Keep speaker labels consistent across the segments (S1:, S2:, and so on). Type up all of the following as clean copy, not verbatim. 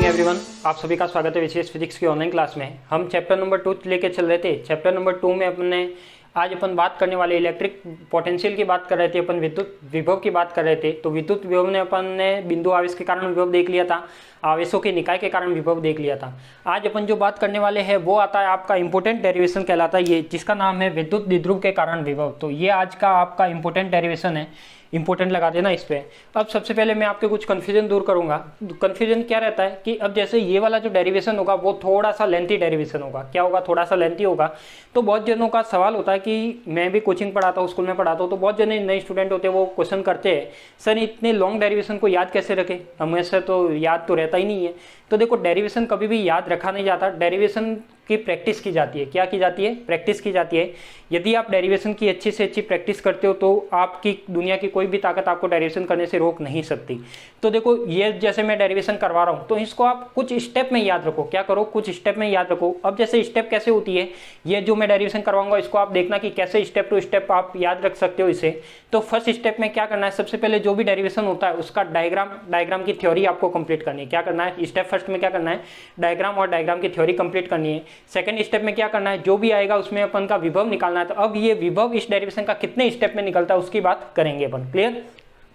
S1: Morning everyone, आप सभी का स्वागत है विशेष फिजिक्स की ऑनलाइन क्लास में। हम चैप्टर नंबर 2 लेके चल रहे थे। चैप्टर नंबर 2 में आज अपन बात करने वाले इलेक्ट्रिक पोटेंशियल की बात कर रहे थे, अपन विद्युत विभव की बात कर रहे थे। तो विद्युत विभव ने अपन ने बिंदु आवेश के कारण विभव देख लिया था, आवेशों के निकाय के कारण विभव देख लिया था। आज अपन जो बात करने वाले हैं वो आता है आपका इंपोर्टेंट डेरिवेशन कहलाता है ये, जिसका नाम है विद्युत द्विध्रुव के कारण विभव। तो ये आज का आपका इंपोर्टेंट डेरिवेशन है, इंपोर्टेंट लगा देना इस पे। अब सबसे पहले मैं आपके कुछ कंफ्यूजन दूर करूंगा। कंफ्यूजन क्या रहता है कि अब जैसे ये वाला जो डेरिवेशन होगा वो थोड़ा सा लेंथी डेरिवेशन होगा। क्या होगा? थोड़ा सा लेंथी होगा। तो बहुत जनों का सवाल होता है कि मैं भी कोचिंग पढ़ाता हूँ, स्कूल में पढ़ाता हूँ, तो बहुत जने नए स्टूडेंट होते हैं वो क्वेश्चन करते हैं, सर इतने लॉन्ग डेरिवेशन को याद कैसे रखें? हमेशा तो याद तो रहता ही नहीं है। तो देखो, डेरिवेशन कभी भी याद रखा नहीं जाता, डेरिवेशन की प्रैक्टिस की जाती है। क्या की जाती है? प्रैक्टिस की जाती है। यदि आप डेरिवेशन की अच्छी से अच्छी प्रैक्टिस करते हो तो आपकी दुनिया की कोई भी ताकत आपको डेरिवेशन करने से रोक नहीं सकती। तो देखो, ये जैसे मैं डेरिवेशन करवा रहा हूँ तो इसको आप कुछ स्टेप में याद रखो। क्या करो? कुछ स्टेप में याद रखो। अब जैसे स्टेप कैसे होती है, ये जो मैं डेरिवेशन करवाऊंगा इसको आप देखना कि कैसे स्टेप टू स्टेप आप याद रख सकते हो इसे। तो फर्स्ट स्टेप में क्या करना है, सबसे पहले जो भी डेरिवेशन होता है उसका डायग्राम की थ्योरी आपको कंप्लीट करनी है। क्या करना है? स्टेप फर्स्ट में क्या करना है? डायग्राम और डायग्राम की थ्योरी कंप्लीट करनी है। सेकंड स्टेप में क्या करना है? जो भी आएगा उसमें अपन का विभव निकालना है। तो अब ये विभव इस डेरिवेशन का कितने स्टेप में निकलता है उसकी बात करेंगे अपन। क्लियर?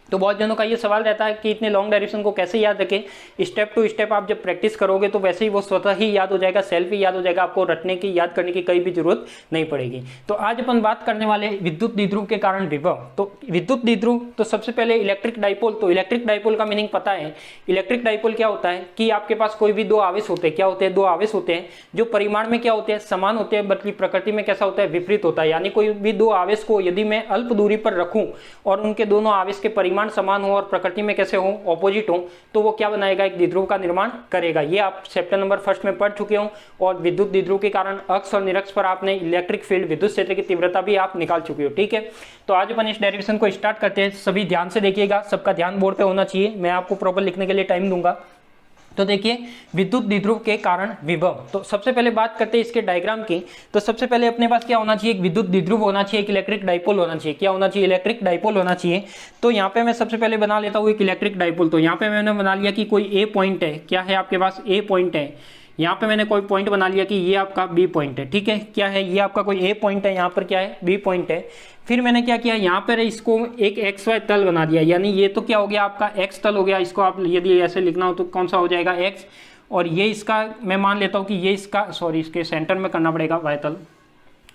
S1: तो बहुत जनों का ये सवाल रहता है कि इतने लॉन्ग डेरिवेशन को कैसे याद रखें। स्टेप टू स्टेप आप जब प्रैक्टिस करोगे तो वैसे ही वो स्वतः ही याद हो जाएगा, सेल्फ ही याद हो जाएगा, आपको रटने की याद करने की कहीं भी जरूरत नहीं पड़ेगी। तो आज अपन बात करने वाले विद्युत द्विध्रुव के कारण विभव। तो विद्युत द्विध्रुव, तो सबसे पहले इलेक्ट्रिक डाइपोल। तो इलेक्ट्रिक डाइपोल का मीनिंग पता है? इलेक्ट्रिक डाइपोल क्या होता है कि आपके पास कोई भी दो आवेश होते हैं। क्या होते हैं? दो आवेश होते हैं जो परिमाण में क्या होते हैं? समान होते हैं, बल्कि प्रकृति में कैसा होता है? विपरीत होता है। यानी कोई भी दो आवेश को यदि मैं अल्प दूरी पर रखूं और उनके दोनों आवेश के परिमाण समान हो और प्रकृति में कैसे हो? ऑपोजिट हो, तो वो क्या बनाएगा? एक द्विध्रुव का निर्माण करेगा। ये आप चैप्टर नंबर 1 में पढ़ चुके हो। और विद्युत द्विध्रुव के कारण अक्ष और निरक्ष पर आपने इलेक्ट्रिक फील्ड, विद्युत क्षेत्र की तीव्रता भी आप निकाल चुके हो। ठीक है, तो आज अपन इस डेरिवेशन को स्टार्ट करते हैं। सभी ध्यान से देखिएगा, सबका ध्यान बोर्ड पे होना चाहिए, मैं आपको प्रॉपर लिखने के लिए टाइम दूंगा। तो देखिए, विद्युत द्विध्रुव के कारण विभव। तो सबसे पहले बात करते हैं इसके डायग्राम की। तो सबसे पहले अपने पास क्या होना चाहिए? एक विद्युत द्विध्रुव होना चाहिए, एक इलेक्ट्रिक डाइपोल होना चाहिए। क्या होना चाहिए? इलेक्ट्रिक डाइपोल होना चाहिए। तो यहाँ पे मैं सबसे पहले बना लेता हूँ एक इलेक्ट्रिक डाइपोल। तो यहाँ पे मैंने बना लिया कि कोई ए पॉइंट है। क्या है आपके पास? ए पॉइंट है। यहाँ पे मैंने कोई पॉइंट बना लिया कि ये आपका बी पॉइंट है। ठीक है, क्या है? ये आपका कोई ए पॉइंट है, यहाँ पर क्या है? बी पॉइंट है। फिर मैंने क्या किया, यहाँ पर इसको एक एक्स वाई तल बना दिया। यानी ये तो क्या हो गया आपका? एक्स तल हो गया। इसको आप यदि ऐसे लिखना हो तो कौन सा हो जाएगा? एक्स। और ये इसका मैं मान लेता हूँ कि ये इसका, सॉरी, इसके सेंटर में करना पड़ेगा वाई तल।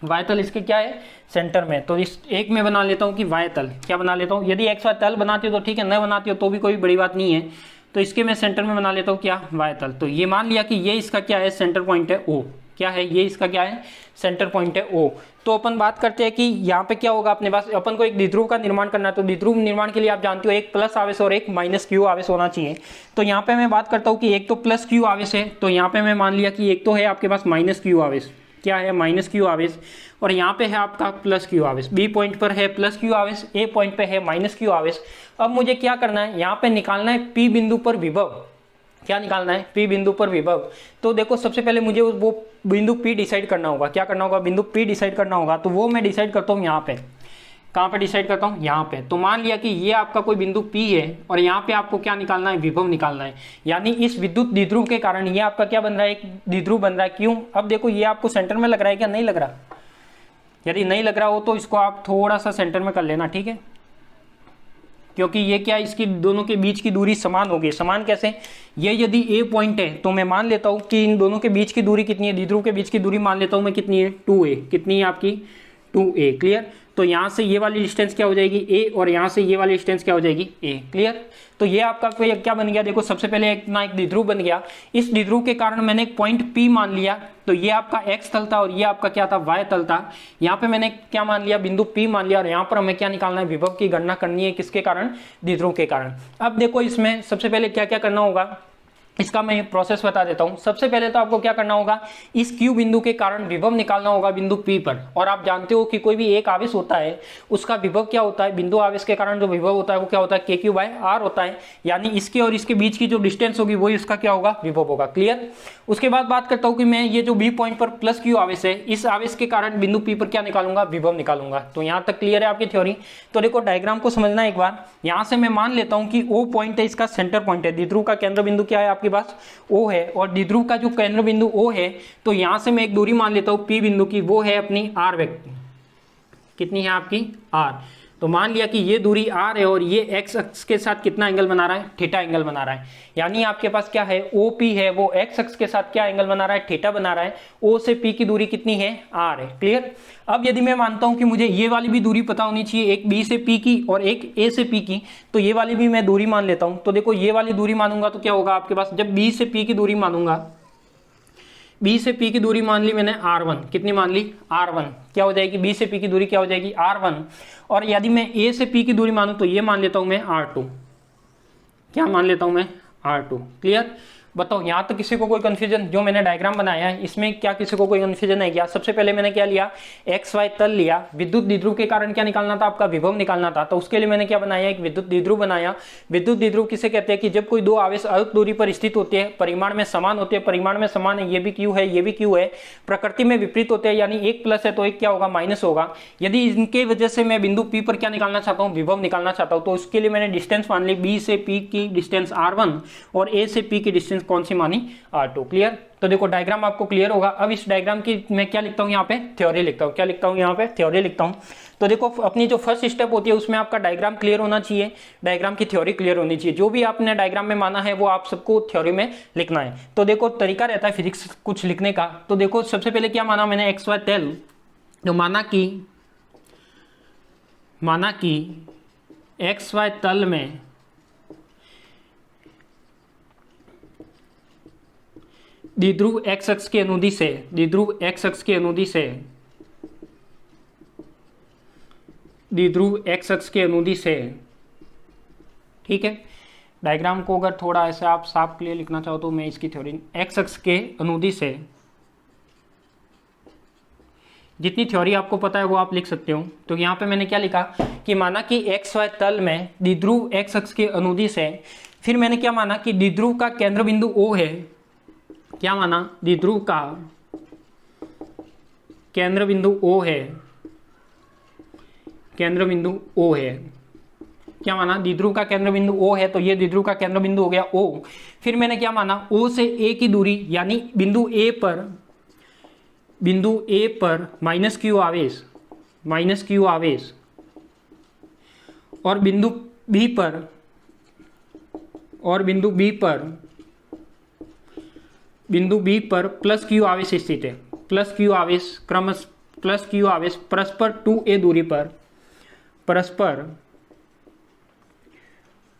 S1: वाई तल इसके क्या है? सेंटर में। तो इस एक में बना लेता हूँ कि वाई तल। क्या बना लेता हूँ? यदि एक्स वाई तल बनाते हो तो ठीक है, न बनाते हो तो भी कोई बड़ी बात नहीं है। तो इसके मैं सेंटर में बना लेता हूँ क्या? वाई तल। तो ये मान लिया कि ये इसका क्या है? सेंटर पॉइंट है ओ। क्या है? ये इसका क्या है? सेंटर पॉइंट है ओ। तो अपन बात करते हैं कि यहाँ पे क्या होगा अपने पास। अपन को एक द्विध्रुव का निर्माण करना है। तो द्विध्रुव निर्माण के लिए आप जानते हो एक प्लस आवेश और एक माइनस क्यू आवेश होना चाहिए। तो यहाँ पे मैं बात करता हूँ कि एक तो प्लस क्यू आवेश है। तो यहाँ पे मैं मान लिया कि एक तो है आपके पास माइनस क्यू आवेश। क्या है? माइनस क्यू आवेश। और यहाँ पे है आपका प्लस क्यू आवेश। बी पॉइंट पर है प्लस क्यू आवेश, ए पॉइंट पे है माइनस क्यू आवेश। अब मुझे क्या करना है? यहाँ पे निकालना है पी बिंदु पर विभव। क्या निकालना है? पी बिंदु पर विभव। तो देखो, सबसे पहले मुझे वो बिंदु पी डिसाइड करना होगा। क्या करना होगा? बिंदु पी डिसाइड करना होगा। तो वो मैं डिसाइड करता हूँ यहाँ पे। कहाँ पे डिसाइड करता हूँ? यहाँ पे। तो मान लिया कि ये आपका कोई बिंदु पी है और यहाँ पे आपको क्या निकालना है? विभव निकालना है। यानी इस विद्युत द्विध्रुव के कारण ये आपका क्या बन रहा है? एक द्विध्रुव बन रहा है। क्यों? अब देखो, ये आपको सेंटर में लग रहा है क्या? नहीं लग रहा। यदि नहीं लग रहा हो तो इसको आप थोड़ा सा सेंटर में कर लेना। ठीक है, क्योंकि ये क्या, इसकी दोनों के बीच की दूरी समान होगी। समान कैसे? ये यदि ए पॉइंट है तो मैं मान लेता हूँ कि इन दोनों के बीच की दूरी कितनी है? द्विध्रुव के बीच की दूरी मान लेता हूँ मैं कितनी है? 2a। कितनी है आपकी? 2a। क्लियर? तो यहाँ से ये वाली डिस्टेंस क्या हो जाएगी? a, और यहाँ से ये वाली डिस्टेंस क्या हो जाएगी? a। क्लियर? तो ये आपका कोई क्या बन गया? देखो, सबसे पहले एक द्विध्रुव बन गया। इस द्विध्रुव के कारण मैंने एक पॉइंट P मान लिया। तो ये आपका x तल था और ये आपका क्या था? y तल था। यहाँ पे मैंने क्या मान लिया? बिंदु P मान लिया। और यहाँ पर हमें क्या निकालना है? विभव की गणना करनी है। किसके कारण? द्विध्रुव के कारण। अब देखो, इसमें सबसे पहले क्या क्या करना होगा, इसका मैं प्रोसेस बता देता हूं। सबसे पहले तो आपको क्या करना होगा? इस क्यू बिंदु के कारण विभव निकालना होगा बिंदु P पर। और आप जानते हो कि कोई भी एक आवेश होता है उसका विभव क्या होता है? बिंदु आवेश के कारण जो विभव होता है वो क्या होता है? KQ/R होता है। यानी इसके और इसके बीच की जो डिस्टेंस होगी वही उसका क्या होगा? विभव होगा। क्लियर? उसके बाद बात करता हूं कि मैं ये जो बी पॉइंट पर प्लस क्यू आवेश है, इस आवेश के कारण बिंदु P पर क्या निकालूंगा? विभव निकालूंगा। तो यहां तक क्लियर है आपकी थ्योरी? तो देखो, डायग्राम को समझना एक बार। यहां से मैं मान लेता हूं कि O पॉइंट है, इसका सेंटर पॉइंट है। द्विध्रुव का केंद्र बिंदु क्या है आपके आपके पास O है और द्विध्रुव का जो केंद्र बिंदु O है, तो यहां से मैं एक दूरी मान लेता हूं P बिंदु की, वो है अपनी R वेक्टर। कितनी है आपकी R। तो मान लिया कि ये दूरी R है और ये x अक्ष के साथ कितना एंगल बना रहा है, थीटा एंगल बना रहा है। यानी आपके पास क्या है, OP है वो x अक्ष के साथ क्या एंगल बना रहा है, थीटा बना रहा है। O से P की दूरी कितनी है, R है। क्लियर। अब यदि मैं मानता हूं कि मुझे ये वाली भी दूरी पता होनी चाहिए, एक B से P की और एक A से P की, तो ये वाली भी मैं दूरी मान लेता हूं। तो देखो ये वाली दूरी मानूंगा तो क्या होगा आपके पास, जब B से P की दूरी मानूंगा, B से P की दूरी मान ली मैंने R1, कितनी मान ली, R1, क्या हो जाएगी, B से P की दूरी क्या हो जाएगी, R1। और यदि मैं A से P की दूरी मानूं तो ये मान लेता हूं मैं R2, क्या मान लेता हूं मैं, R2। क्लियर। बताओ यहाँ तो किसी को कोई कंफ्यूजन, जो मैंने डायग्राम बनाया है इसमें क्या किसी को कोई कंफ्यूजन है क्या। सबसे पहले मैंने क्या लिया, एक्स वाई तल लिया, विद्युत द्विध्रुव के कारण क्या निकालना था, आपका विभव निकालना था। तो उसके लिए मैंने क्या बनाया, एक विद्युत द्विध्रुव बनाया। विद्युत द्विध्रुव किसे कहते हैं कि जब कोई दो आवेश अलग दूरी पर स्थित होते हैं, परिमाण में समान होते हैं, परिमाण में समान है, ये भी क्यू है, ये भी क्यू है, प्रकृति में विपरीत होते हैं, यानी एक प्लस है तो एक क्या होगा, माइनस होगा। यदि इनके वजह से मैं बिंदु P पर क्या निकालना चाहता हूँ, विभव निकालना चाहता हूँ, तो उसके लिए मैंने डिस्टेंस मान ली, B से P की डिस्टेंस R1 और A से P की डिस्टेंस कौन सी मानी, R2। क्लियर। तो देखो डायग्राम आपको क्लियर होगा। अब इस डायग्राम की मैं क्या लिखता हूं, यहाँ पे थ्योरी लिखता हूं, क्या लिखता हूं, यहाँ पे थ्योरी लिखता हूं। तो देखो अपनी जो फर्स्ट स्टेप होती है उसमें आपका डायग्राम क्लियर होना चाहिए, डायग्राम की थ्योरी क्लियर होनी चाहिए। जो भी आपने डायग्राम में माना है वो आप सबको थ्योरी में लिखना है। तो देखो तरीका रहता है फिजिक्स कुछ लिखने का। तो देखो सबसे पहले क्या माना मैंने, एक्स वाई तल, तो माना कि एक्स वाई तल में द्विध्रुव x अक्ष के अनुदिश से, द्विध्रुव x अक्ष के अनुदिश से, द्विध्रुव x अक्ष के अनुदिश से, ठीक है। डायग्राम को अगर थोड़ा ऐसे आप साफ क्लियर लिखना चाहो तो मैं इसकी थ्योरी, x अक्ष के अनुदिश से, जितनी थ्योरी आपको पता है वो आप लिख सकते हो। तो यहाँ पे मैंने क्या लिखा कि माना कि एक्स वाई तल में द्विध्रुव x अक्ष के अनुदिश है। फिर मैंने क्या माना कि द्विध्रुव का केंद्र बिंदु O है, क्या माना, द्विध्रुव का केंद्र बिंदु O है, केंद्र बिंदु O है, क्या माना, द्विध्रुव का केंद्र बिंदु O है, तो ये द्विध्रुव का केंद्र बिंदु हो गया O। फिर मैंने क्या माना, O से A की दूरी, यानी बिंदु A पर माइनस क्यू आवेश, और बिंदु B पर प्लस क्यू आवेश स्थित है, प्लस क्यू आवेश परस्पर 2a दूरी पर, परस्पर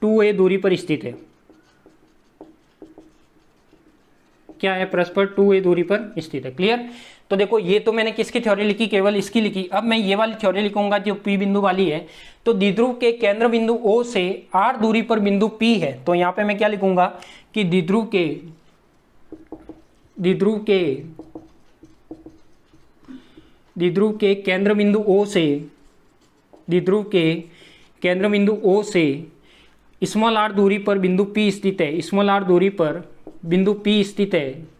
S1: 2a दूरी पर स्थित है। क्या है, परस्पर 2a दूरी पर स्थित है। क्लियर। तो देखो ये तो मैंने किसकी थ्योरी लिखी, केवल इसकी लिखी। अब मैं ये वाली थ्योरी लिखूंगा जो P बिंदु वाली है। तो द्विध्रुव के केंद्र बिंदु O से R दूरी पर बिंदु P है। तो यहाँ पे मैं क्या लिखूंगा कि द्विध्रुव के केंद्र बिंदु O से, द्विध्रुव के केंद्र बिंदु O से स्मॉल r दूरी पर बिंदु P स्थित है, स्मॉल r दूरी पर बिंदु P स्थित है,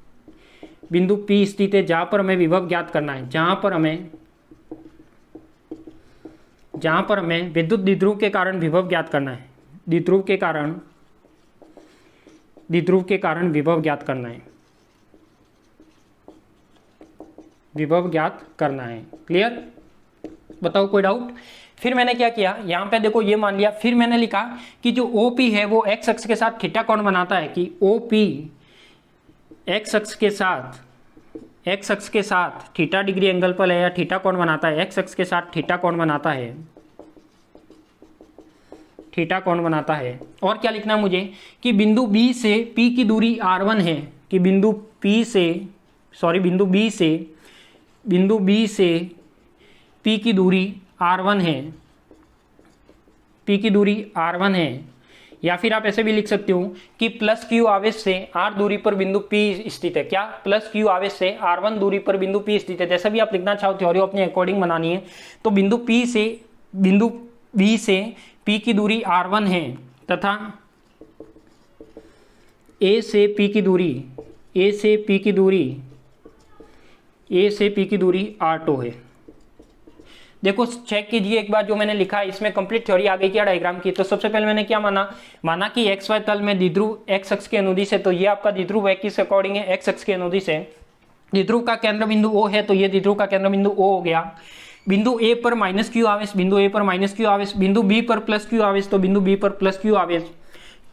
S1: बिंदु P स्थित है, जहां पर हमें विभव ज्ञात करना है, जहां पर हमें विद्युत द्विध्रुव के कारण विभव ज्ञात करना है, द्विध्रुव के कारण विभव ज्ञात करना है, विभव ज्ञात करना है। क्लियर। बताओ कोई डाउट। फिर मैंने क्या किया, यहाँ पे देखो ये मान लिया। फिर मैंने लिखा कि जो OP है वो x अक्ष के साथ थीटा कोण बनाता है, कि OP x अक्ष के साथ थीटा डिग्री एंगल पर है, या थीटा कोण बनाता है, x अक्ष के साथ थीटा कोण बनाता है, थीटा कोण बनाता है। और क्या लिखना है मुझे कि बिंदु B से P की दूरी R1 है, कि बिंदु B से P की दूरी R1 है, P की दूरी R1 है। या फिर आप ऐसे भी लिख सकते हो कि प्लस Q आवेश से R दूरी पर बिंदु P स्थित है, क्या, प्लस Q आवेश से R1 दूरी पर बिंदु P स्थित है। जैसा भी आप लिखना चाहो, थ्योरी अपने अकॉर्डिंग बनानी है। तो बिंदु B से P की दूरी R1 है, तथा A से P की दूरी R2 है। देखो चेक कीजिए एक बार जो मैंने लिखा है, इसमें कंप्लीट थ्योरी आ गई क्या डायग्राम की। तो सबसे पहले मैंने क्या माना कि एक्स वाई तल में द्विध्रुव एक्स अक्ष के अनुदिश है, तो ये आपका द्विध्रुव है किस अकॉर्डिंग है, एक्स अक्ष के अनुदिश है। द्विध्रुव का केंद्र बिंदु O है, तो ये द्विध्रुव का केंद्र बिंदु O हो गया। बिंदु A पर माइनस क्यू आवेश, बिंदु A पर माइनस क्यू आवेश, बिंदु B पर प्लस क्यू आवेश, तो बिंदु B पर प्लस क्यू आवेश।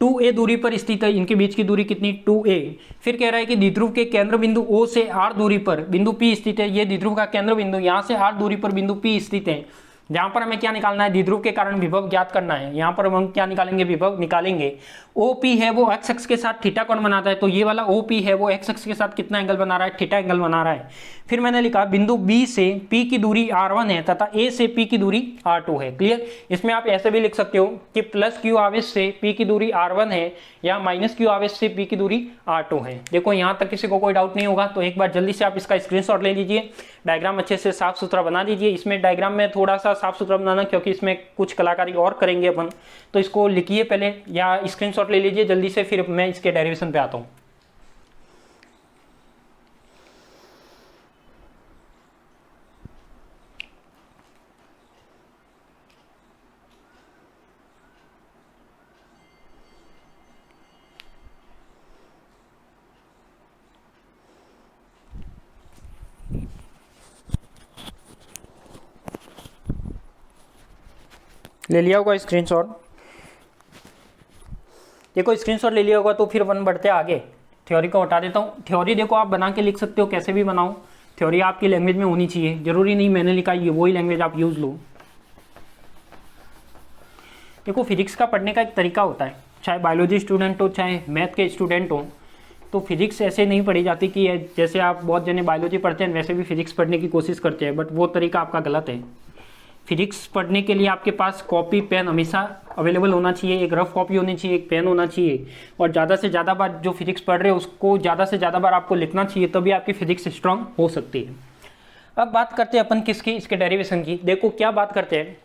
S1: 2a दूरी पर स्थित है, इनके बीच की दूरी कितनी 2a। फिर कह रहा है कि द्विध्रुव के केंद्र बिंदु O से r दूरी पर बिंदु P स्थित है। ये द्विध्रुव का केंद्र बिंदु, यहाँ से r दूरी पर बिंदु P स्थित है। जहां पर हमें क्या निकालना है, द्विध्रुव के कारण विभव ज्ञात करना है। यहाँ पर हम क्या निकालेंगे, विभव निकालेंगे। OP है वो x अक्ष के साथ थीटा कोण बनाता है, तो ये वाला OP है वो x अक्ष के साथ कितना एंगल बना रहा है, थीटा एंगल बना रहा है। फिर मैंने लिखा बिंदु B से P की दूरी r1 है तथा A से P की दूरी r2 है। क्लियर। इसमें आप ऐसे भी लिख सकते हो कि प्लस Q आवेश से P की दूरी r1 है या माइनस Q आवेश से P की दूरी r2 है। देखो यहाँ तक किसी को कोई डाउट नहीं होगा, तो एक बार जल्दी से आप इसका स्क्रीनशॉट ले लीजिए, डायग्राम अच्छे से साफ सुथरा बना लीजिए। इसमें डायग्राम में थोड़ा सा साफ सुथरा बनाना, क्योंकि इसमें कुछ कलाकारी और करेंगे अपन, तो इसको लिखिए पहले या स्क्रीनशॉट ले लीजिए जल्दी से, फिर मैं इसके डेरिवेशन पे आता हूँ। ले लिया होगा स्क्रीनशॉट, देखो स्क्रीनशॉट ले लिया होगा, तो फिर अपन बढ़ते आगे। थ्योरी को हटा देता हूँ। थ्योरी देखो आप बना के लिख सकते हो, कैसे भी बनाओ, थ्योरी आपकी लैंग्वेज में होनी चाहिए, जरूरी नहीं मैंने लिखा ये वही लैंग्वेज आप यूज लो। देखो फिजिक्स का पढ़ने का एक तरीका होता है, चाहे बायोलॉजी स्टूडेंट हो चाहे मैथ के स्टूडेंट हो, तो फिजिक्स ऐसे नहीं पढ़ी जाती कि जैसे आप बहुत जने बायोलॉजी पढ़ते हैं वैसे भी फिजिक्स पढ़ने की कोशिश करते हैं, बट वो तरीका आपका गलत है। फिजिक्स पढ़ने के लिए आपके पास कॉपी पेन हमेशा अवेलेबल होना चाहिए, एक रफ कॉपी होनी चाहिए, एक पेन होना चाहिए, और ज़्यादा से ज़्यादा बार जो फिजिक्स पढ़ रहे हो उसको ज़्यादा से ज़्यादा बार आपको लिखना चाहिए, तभी आपकी फिजिक्स स्ट्रांग हो सकती है। अब बात करते हैं अपन किसकी, इसके डेरिवेशन की। देखो क्या बात करते हैं,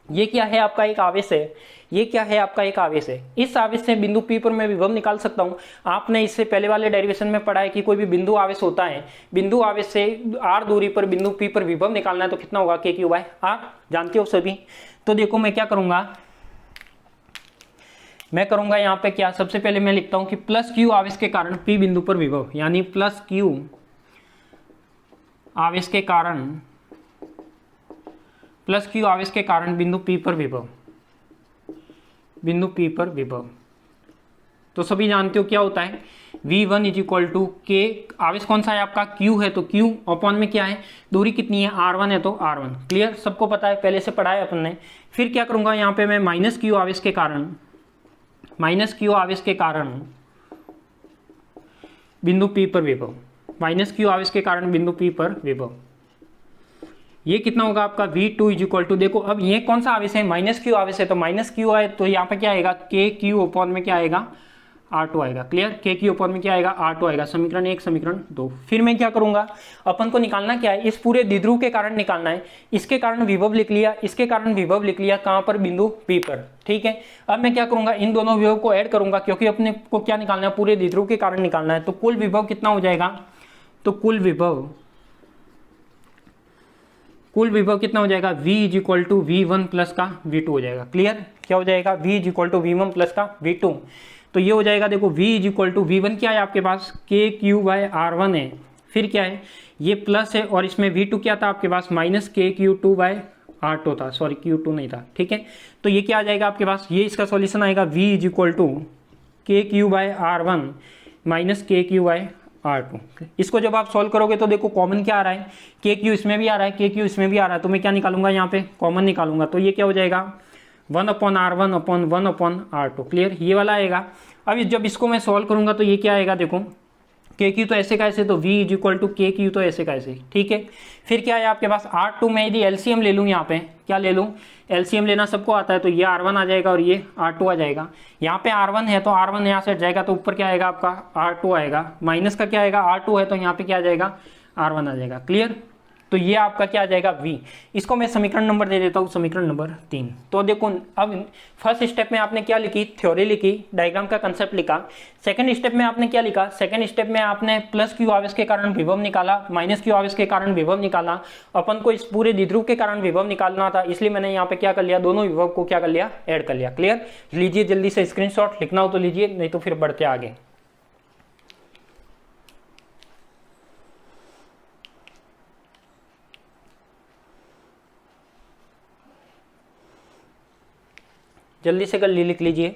S1: ये क्या है आपका एक आवेश है, ये क्या है आपका एक आवेश है। इस आवेश से बिंदु P पर मैं विभव निकाल सकता हूँ। आपने इससे पहले वाले डेरिवेशन में पढ़ा है कि कोई भी बिंदु आवेश होता है, बिंदु आवेश से r दूरी पर बिंदु P पर विभव निकालना है, तो कितना होगा k/r, जानते हो सभी। तो देखो मैं क्या करूंगा, मैं करूंगा यहाँ पे क्या, सबसे पहले मैं लिखता हूँ कि प्लस Q आवेश के कारण P बिंदु पर विभव, यानी प्लस Q आवेश के कारण, प्लस Q आवेश के कारण बिंदु P पर विभव, बिंदु P पर विभव। तो सभी जानते हो क्या होता है, V1 is equal to K, आवेश कौन सा है आपका Q है, तो Q अपॉन में क्या है, दूरी कितनी है R1 है, तो R1। क्लियर, सबको पता है, पहले से पढ़ा है अपन ने। फिर क्या करूंगा यहाँ पे मैं माइनस Q आवेश के कारण, माइनस Q आवेश के कारण बिंदु P पर विभव, माइनस Q आवेश के कारण बिंदु P पर विभव, ये कितना होगा आपका V2 इज इक्वल टू, देखो अब ये कौन सा आवेश है, माइनस Q आवेश है, तो माइनस Q आए तो यहाँ पे क्या आएगा, KQ अपॉन में क्या आएगा, R2 आएगा। क्लियर, KQ अपॉन में क्या आएगा, R2 आएगा। समीकरण 1 समीकरण 2। फिर मैं क्या करूंगा, अपन को निकालना क्या है, इस पूरे द्विध्रुव के कारण निकालना है। इसके कारण विभव लिख लिया, इसके कारण विभव लिख लिया, कहाँ पर, बिंदु P पर। ठीक है, अब मैं क्या करूंगा, इन दोनों विभव को ऐड करूंगा, क्योंकि अपने को क्या निकालना है, पूरे द्विध्रुव के कारण निकालना है। तो कुल विभव कितना हो जाएगा, तो कुल विभव कितना हो जाएगा, V is equal to V1 plus का V2 हो जाएगा। क्लियर, क्या हो जाएगा, V is equal to V1 plus का V2। तो ये हो जाएगा, देखो V is equal to V1 क्या है आपके पास, KQ/R1 है, फिर क्या है, ये प्लस है, और इसमें V2 क्या था आपके पास, माइनस KQ2/R2 था, सॉरी Q2 नहीं था। ठीक है, तो ये क्या आ जाएगा आपके पास, ये इसका सॉल्यूशन आएगा, V is equal to KQ/R1 minus KQ/R2। इसको जब आप सॉल्व करोगे तो देखो कॉमन क्या आ रहा है, KQ इसमें भी आ रहा है, KQ इसमें भी आ रहा है, तो मैं क्या निकालूंगा यहाँ पे, कॉमन निकालूंगा। तो ये क्या हो जाएगा, 1/R1 अपॉन 1/R2। क्लियर, ये वाला आएगा। अब जब इसको मैं सॉल्व करूंगा तो ये क्या आएगा, देखो KQ तो ऐसे का ऐसे, तो V is equal to KQ तो ऐसे का ऐसे। ठीक है, फिर क्या है आपके पास, R2 में यदि LCM ले लूँ, यहाँ पे क्या ले लूँ, LCM लेना सबको आता है, तो ये R1 आ जाएगा और ये R2 आ जाएगा। यहाँ पे R1 है तो R1 यहाँ से हट जाएगा, तो ऊपर क्या आएगा आपका R2 आएगा, माइनस का क्या आएगा, R2 है तो यहाँ पे क्या आ जाएगा, R1 आ जाएगा। क्लियर, तो ये आपका क्या आ जाएगा v। इसको मैं समीकरण नंबर दे देता हूँ, समीकरण नंबर 3। तो देखो अब फर्स्ट स्टेप में आपने क्या लिखी, थ्योरी लिखी, डायग्राम का कंसेप्ट लिखा। सेकंड स्टेप में आपने क्या लिखा, सेकंड स्टेप में आपने प्लस क्यू आवेश के कारण विभव निकाला, माइनस क्यू आवेश के कारण विभव निकाला। अपन को इस पूरे द्विध्रुव के कारण विभव निकालना था, इसलिए मैंने यहाँ पे क्या कर लिया, दोनों विभव को क्या कर लिया, ऐड कर लिया। क्लियर, लीजिए जल्दी से स्क्रीनशॉट, लिखना हो तो लीजिए, नहीं तो फिर बढ़ते आगे। जल्दी से लिख लीजिए।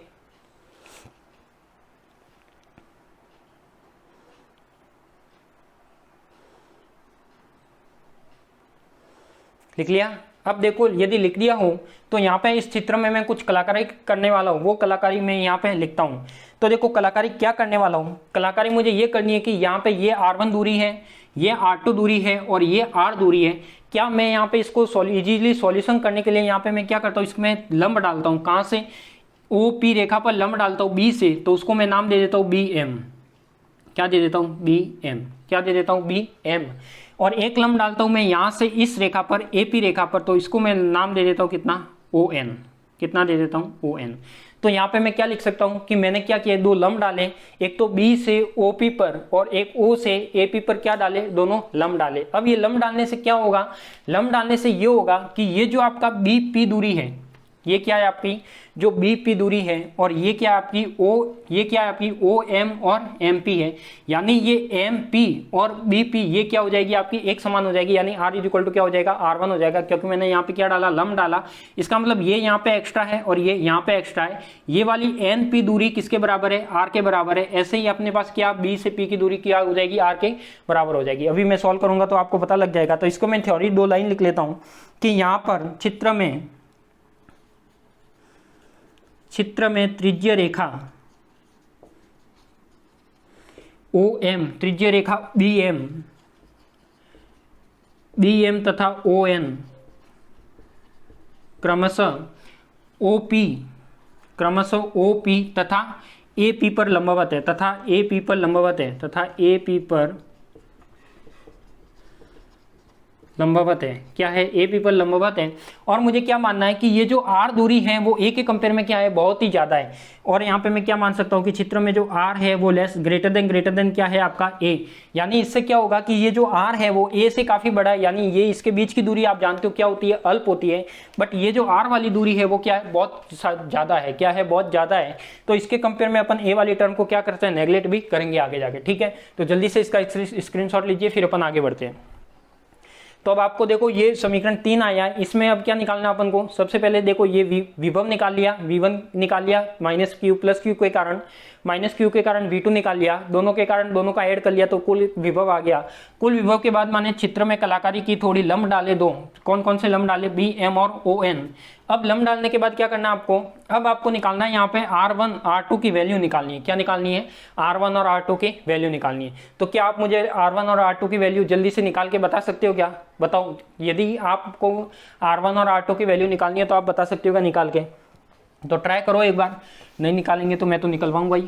S1: लिख लिया। अब देखो यदि लिख दिया हो तो यहाँ पे इस चित्र में मैं कुछ कलाकारी करने वाला हूँ, वो कलाकारी मैं यहाँ पे लिखता हूँ। तो देखो कलाकारी क्या करने वाला हूँ, कलाकारी मुझे ये करनी है कि यहाँ पे ये R1 दूरी है, ये R2 दूरी है और ये R दूरी है। क्या मैं यहाँ पे इसको इजीली सॉल्यूशन करने के लिए यहाँ पे मैं क्या करता हूँ, इसमें लंब डालता हूँ। कहाँ से, OP रेखा पर लंब डालता हूँ B से, तो उसको मैं नाम दे देता हूँ BM। क्या दे देता हूँ, BM। क्या दे देता हूँ, BM। और एक लंब डालता हूँ मैं यहाँ से इस रेखा पर, AP रेखा पर, तो इसको मैं नाम दे देता हूँ कितना, ON। कितना दे देता हूँ, ON। तो यहाँ पे मैं क्या लिख सकता हूँ कि मैंने क्या किया, दो लंब डाले, एक तो B से OP पर और एक O से AP पर क्या डाले, दोनों लंब डाले। अब ये लंब डालने से क्या होगा, लंब डालने से ये होगा कि ये जो आपका BP दूरी है, ये क्या है आपकी जो BP दूरी है, और ये क्या आपकी ये क्या है आपकी OM और MP है। यानी ये MP और BP ये क्या हो जाएगी आपकी, एक समान हो जाएगी। यानी R इक्वल टू क्या हो जाएगा, R1 हो जाएगा, क्योंकि मैंने यहाँ पे क्या डाला, लंब डाला। इसका मतलब ये यहाँ पे एक्स्ट्रा है और ये यहाँ पे एक्स्ट्रा है। ये वाली NP दूरी किसके बराबर है, R के बराबर है। ऐसे ही अपने पास क्या B से P की दूरी क्या हो जाएगी, R के बराबर हो जाएगी। अभी मैं सॉल्व करूंगा तो आपको पता लग जाएगा। तो इसको मैं थ्योरी 2 लाइन लिख लेता हूँ कि यहाँ पर चित्र में त्रिज्य रेखा OM, त्रिज्य रेखा BM तथा ON क्रमशः OP तथा AP पर लंबवत है, तथा AP पर लंबवत है। क्या है, AP पर लंबवत है। और मुझे क्या मानना है कि ये जो R दूरी है वो A के कंपेयर में क्या है, बहुत ही ज्यादा है। और यहाँ पे मैं क्या मान सकता हूँ कि चित्र में जो R है वो ग्रेटर देन क्या है आपका A। यानी इससे क्या होगा कि ये जो R है वो A से काफी बड़ा है। यानी ये इसके बीच की दूरी आप जानते हो क्या होती है, अल्प होती है। बट ये जो R वाली दूरी है वो क्या है, बहुत ज्यादा है। क्या है, बहुत ज्यादा है। तो इसके कंपेयर में अपन A वाली टर्म को क्या करते हैं, नेगलेक्ट भी करेंगे आगे जाके। ठीक है, तो जल्दी से इसका स्क्रीनशॉट लीजिए, फिर अपन आगे बढ़ते हैं। तो अब आपको देखो ये समीकरण 3 आया है, इसमें अब क्या निकालना अपन को, सबसे पहले देखो ये विभव निकाल लिया, V1 निकाल लिया, माइनस क्यू प्लस क्यू के कारण, माइनस क्यू के कारण V2 निकाल लिया, दोनों के कारण दोनों का ऐड कर लिया, तो कुल विभव आ गया। कुल विभव के बाद मैंने चित्र में कलाकारी की, थोड़ी लंब डाले, दो कौन कौन से लंब डाले, BM और ON। अब लंब डालने के बाद क्या करना है आपको, अब आपको निकालना है यहाँ पे R1 R2 की वैल्यू निकालनी है। क्या निकालनी है, R1 और R2 की वैल्यू निकालनी है। तो क्या आप मुझे R1 और R2 की वैल्यू जल्दी से निकाल के बता सकते हो क्या, बताओ। यदि आपको R1 और R2 की वैल्यू निकालनी है तो आप बता सकते हो क्या निकाल के, तो ट्राई करो एक बार। नहीं निकालेंगे तो मैं तो निकलवाऊंगा ही।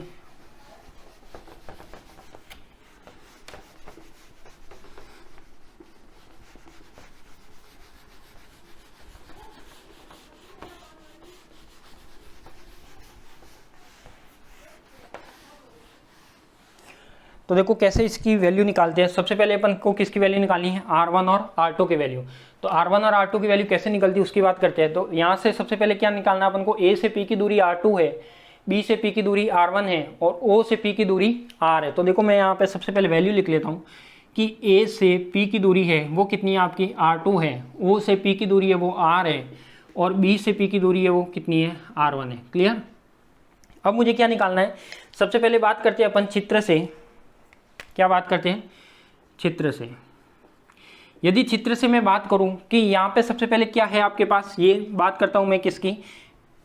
S1: तो देखो कैसे इसकी वैल्यू निकालते हैं। सबसे पहले अपन को किसकी वैल्यू निकालनी है, R1 और R2 की वैल्यू। तो R1 और R2 की वैल्यू कैसे निकलती है उसकी बात करते हैं। तो यहाँ से सबसे पहले क्या निकालना है अपन को, A से P की दूरी R2 है, B से P की दूरी R1 है और O से P की दूरी R है। तो देखो मैं यहाँ पे सबसे पहले वैल्यू लिख लेता हूँ कि A से P की दूरी है वो कितनी है आपकी, R2 है, O से P की दूरी है वो R है और B से P की दूरी है वो कितनी है, R1 है। क्लियर। अब मुझे क्या निकालना है, सबसे पहले बात करते हैं अपन चित्र से। क्या बात करते हैं, चित्र से। यदि चित्र से मैं बात करूं कि यहाँ पे सबसे पहले क्या है आपके पास, ये बात करता हूं मैं किसकी,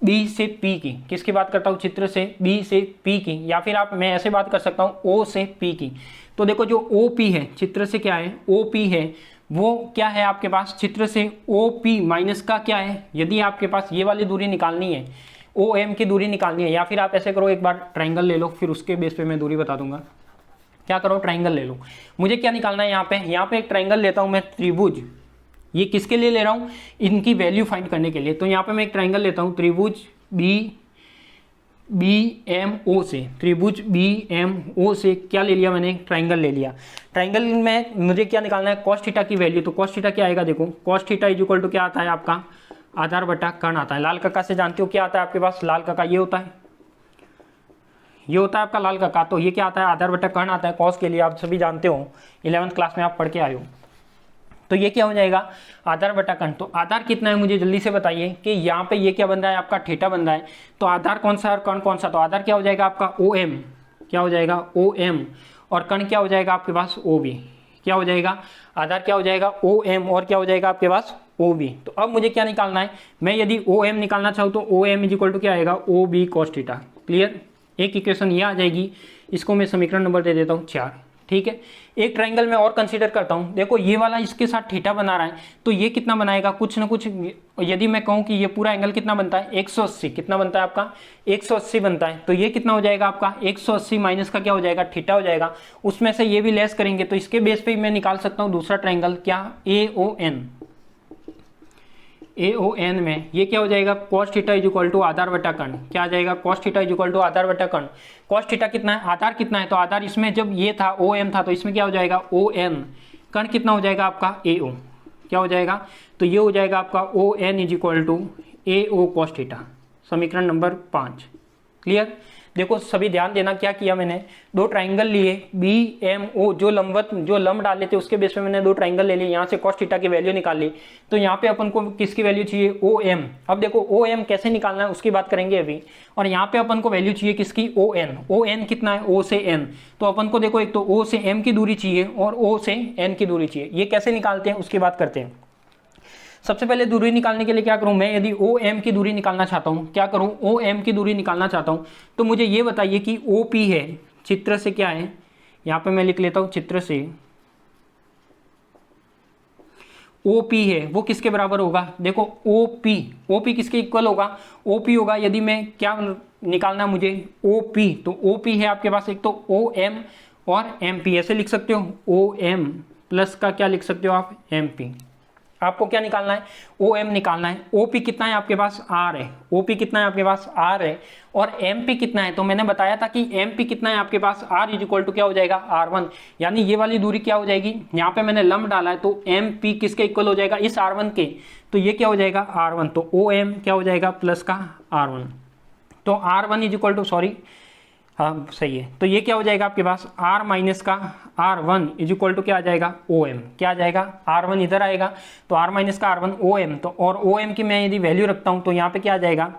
S1: B से P की। किसकी बात करता हूं, चित्र से B से P की, या फिर मैं ऐसे बात कर सकता हूं O से P की। तो देखो जो OP है, चित्र से क्या है, OP है, वो क्या है आपके पास, चित्र से OP माइनस का क्या है, यदि आपके पास ये वाली दूरी निकालनी है, OM की दूरी निकालनी है, या फिर आप ऐसे करो एक बार ट्राइंगल ले लो, फिर उसके बेस पे मैं दूरी बता दूंगा। क्या करो, ट्राइंगल ले लो। मुझे क्या निकालना है यहाँ पे एक ट्राइंगल लेता हूँ मैं, त्रिभुज। ये किसके लिए ले रहा हूँ, इनकी वैल्यू फाइंड करने के लिए। तो यहाँ पे मैं एक ट्राइंगल लेता हूँ, त्रिभुज बी एम ओ से, त्रिभुज बी एम ओ से क्या ले लिया मैंने, ट्राइंगल ले लिया। ट्राइंगल में मुझे क्या निकालना है, कॉस थीटा की वैल्यू। तो कॉस थीटा क्या आएगा, देखो cos theta is equal to क्या आता है आपका, आधार बटा कर्ण आता है। लाल कक्का से जानते हो क्या आता है आपके पास, लाल कक्का ये होता है, ये होता है आपका लाल कक्का। तो ये क्या आता है, आधार बटा कर्ण आता है। कॉस के लिए आप सभी जानते हो, 11th क्लास में आप पढ़ के आए हो। तो ये क्या हो जाएगा, आधार बटा कर्ण। तो आधार कितना है मुझे जल्दी से बताइए कि यहाँ पे ये क्या बन रहा है आपका, थीटा बन रहा है। तो आधार कौन सा और कर्ण कौन सा, तो आधार क्या हो जाएगा आपका OM, क्या हो जाएगा OM, और कर्ण क्या हो जाएगा आपके पास OB। क्या हो जाएगा, आधार क्या हो जाएगा OM, और क्या हो जाएगा आपके पास OB। तो अब मुझे क्या निकालना है, मैं यदि OM निकालना चाहूँ तो OM इज इक्वल टू क्या आएगा, OB cos थीटा। क्लियर, एक इक्वेशन ये आ जाएगी, इसको मैं समीकरण नंबर दे देता हूँ 4। ठीक है, एक ट्राइंगल में और कंसीडर करता हूँ। देखो ये वाला इसके साथ थीटा बना रहा है, तो ये कितना बनाएगा, कुछ ना कुछ। यदि मैं कहूँ कि ये पूरा एंगल कितना बनता है, 180। कितना बनता है आपका, 180 बनता है। तो ये कितना हो जाएगा आपका, 180 माइनस का क्या हो जाएगा, थीटा हो जाएगा। उसमें से ये भी लेस करेंगे, तो इसके बेस पे मैं निकाल सकता हूँ दूसरा ट्राइंगल, क्या, AON में ये क्या हो जाएगा, cos theta is equal to आधार बटा कर्ण। क्या आ जाएगा, cos theta is equal to आधार बटा कर्ण। cos थीटा कितना है, आधार कितना है, तो आधार इसमें जब ये था OM था, तो इसमें क्या हो जाएगा ON, कर्ण कितना हो जाएगा आपका AO। क्या हो जाएगा, तो ये हो जाएगा आपका ON is equal to AO cos theta, समीकरण नंबर 5। क्लियर, देखो सभी ध्यान देना, क्या किया मैंने, दो ट्राइंगल लिए BMO, जो लंब डाले थे उसके बेस पे मैंने दो ट्राइंगल ले लिए। यहाँ से cos थीटा की वैल्यू निकाल ली। तो यहाँ पे अपन को किसकी वैल्यू चाहिए, OM। अब देखो OM कैसे निकालना है उसकी बात करेंगे अभी। और यहाँ पे अपन को वैल्यू चाहिए किसकी, ON कितना है, O से N। तो अपन को देखो एक तो O से M की दूरी चाहिए और O से N की दूरी चाहिए। ये कैसे निकालते हैं उसकी बात करते हैं। सबसे पहले दूरी निकालने के लिए क्या करूं मैं, यदि OM की दूरी निकालना चाहता हूं, क्या करूं, OM की दूरी निकालना चाहता हूं, तो मुझे ये बताइए कि OP है, चित्र से क्या है, यहां पे मैं लिख लेता हूं, चित्र से OP है वो किसके बराबर होगा, देखो OP किसके इक्वल होगा, OP होगा, यदि मैं क्या निकालना मुझे, OP, तो OP है आपके पास एक तो OM और MP, ऐसे लिख सकते हो, OM प्लस का क्या लिख सकते हो आप, MP। आपको क्या निकालना है, OM निकालना है। OP कितना है आपके पास, R है। OP कितना है आपके पास, R है। और MP कितना है, तो मैंने बताया था कि MP कितना है आपके पास, R इज इक्वल टू क्या हो जाएगा, R1। यानी ये वाली दूरी क्या हो जाएगी, यहाँ पे मैंने लंब डाला है, तो MP किसके इक्वल हो जाएगा, इस R1 के। तो ये क्या हो जाएगा, R1। तो OM क्या हो जाएगा, प्लस का R1। तो R1 is equal to, sorry हाँ सही है, तो ये क्या हो जाएगा आपके पास, R माइनस का R1 इज इक्वल टू क्या आ जाएगा, OM। क्या आ जाएगा, R1 इधर आएगा, तो R माइनस का R1 OM। तो और OM की मैं यदि वैल्यू रखता हूँ तो यहाँ पे क्या आ जाएगा,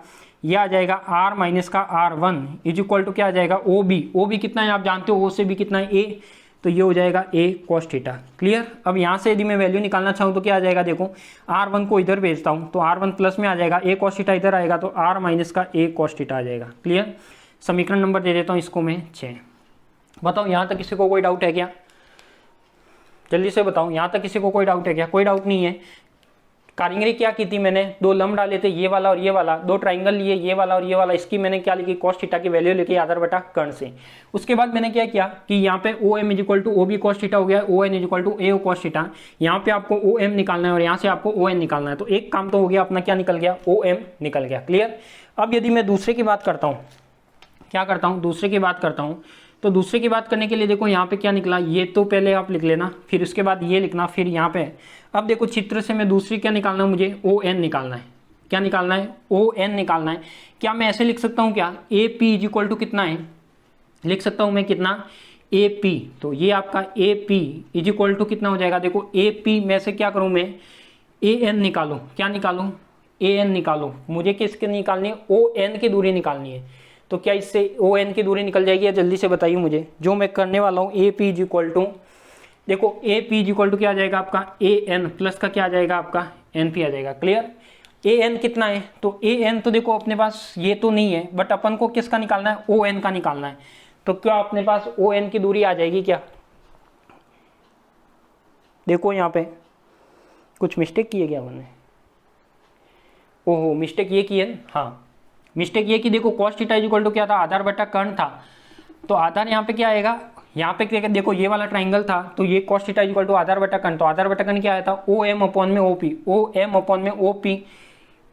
S1: ये आ जाएगा R माइनस का R1 इज इक्वल टू क्या आ जाएगा, OB कितना है आप जानते हो, O से B कितना है, A। तो ये हो जाएगा A cos थीटा। क्लियर, अब यहाँ से यदि मैं वैल्यू निकालना चाहूँ तो क्या आ जाएगा, देखो R1 को इधर भेजता हूँ तो R1 प्लस में आ जाएगा, A cos थीटा इधर आएगा तो R माइनस का A cos थीटा आ जाएगा। क्लियर, समीकरण नंबर दे देता हूँ इसको मैं 6। बताओ यहाँ तक किसी को कोई डाउट है क्या, जल्दी से बताओ, यहाँ तक किसी को कोई डाउट है क्या, कोई डाउट नहीं है। कारीगरी क्या की थी मैंने, दो लंब डाले थे, ये वाला और ये वाला, दो ट्राइंगल लिए, ये वाला और ये वाला, इसकी मैंने क्या लिखी, cos थीटा की वैल्यू लिखी आधार बटा कर्ण से। उसके बाद मैंने क्या किया कि यहाँ पे OM is equal to OB cos theta हो गया, ON is equal to AO cos theta. यहाँ पे आपको OM निकालना है और यहाँ से आपको ON निकालना है, तो एक काम तो हो गया अपना, क्या निकल गया, OM निकल गया। क्लियर, अब यदि मैं दूसरे की बात करता हूँ, क्या करता हूँ, दूसरे की बात करता हूँ, तो दूसरे की बात करने के लिए देखो यहाँ पे क्या निकला, ये तो पहले आप लिख लेना, फिर उसके बाद ये लिखना, फिर यहाँ पे। अब देखो चित्र से मैं दूसरी क्या निकालना है, मुझे ON निकालना है। क्या निकालना है, ON निकालना है। क्या मैं ऐसे लिख सकता हूँ क्या, AP इज इक्वल टू कितना है, लिख सकता हूँ मैं कितना, AP। तो ये आपका AP इज इक्वल टू कितना हो जाएगा, देखो AP में से क्या करूँ मैं, AN निकालो। क्या निकालूँ, AN निकालो। मुझे किसकी निकालनी है, ON की दूरी निकालनी है। तो क्या इससे ON की दूरी निकल जाएगी, या जल्दी से बताइए मुझे, जो मैं करने वाला हूँ। AP इज इक्वल टू, देखो AP इज इक्वल टू क्या आ जाएगा आपका, AN प्लस का क्या आ जाएगा आपका, NP आ जाएगा। क्लियर, AN कितना है, तो AN तो देखो अपने पास ये तो नहीं है, बट अपन को किसका निकालना है, ON का निकालना है। तो क्या अपने पास ON की दूरी आ जाएगी क्या, देखो यहाँ पे कुछ मिस्टेक की है क्या मैंने, ओहो मिस्टेक ये की है, हाँ मिस्टेक ये कि देखो cos theta is equal to क्या था, आधार बटा कर्ण था। तो आधार यहाँ पे क्या आएगा, यहाँ पे क्या देखो ये वाला ट्राइंगल था तो ये cos थीटा इक्वल टू आधार बटा कर्ण, तो आधार बटा कर्ण क्या आया था ओ एम अपॉन में ओपी, ओ एम अपॉन में OP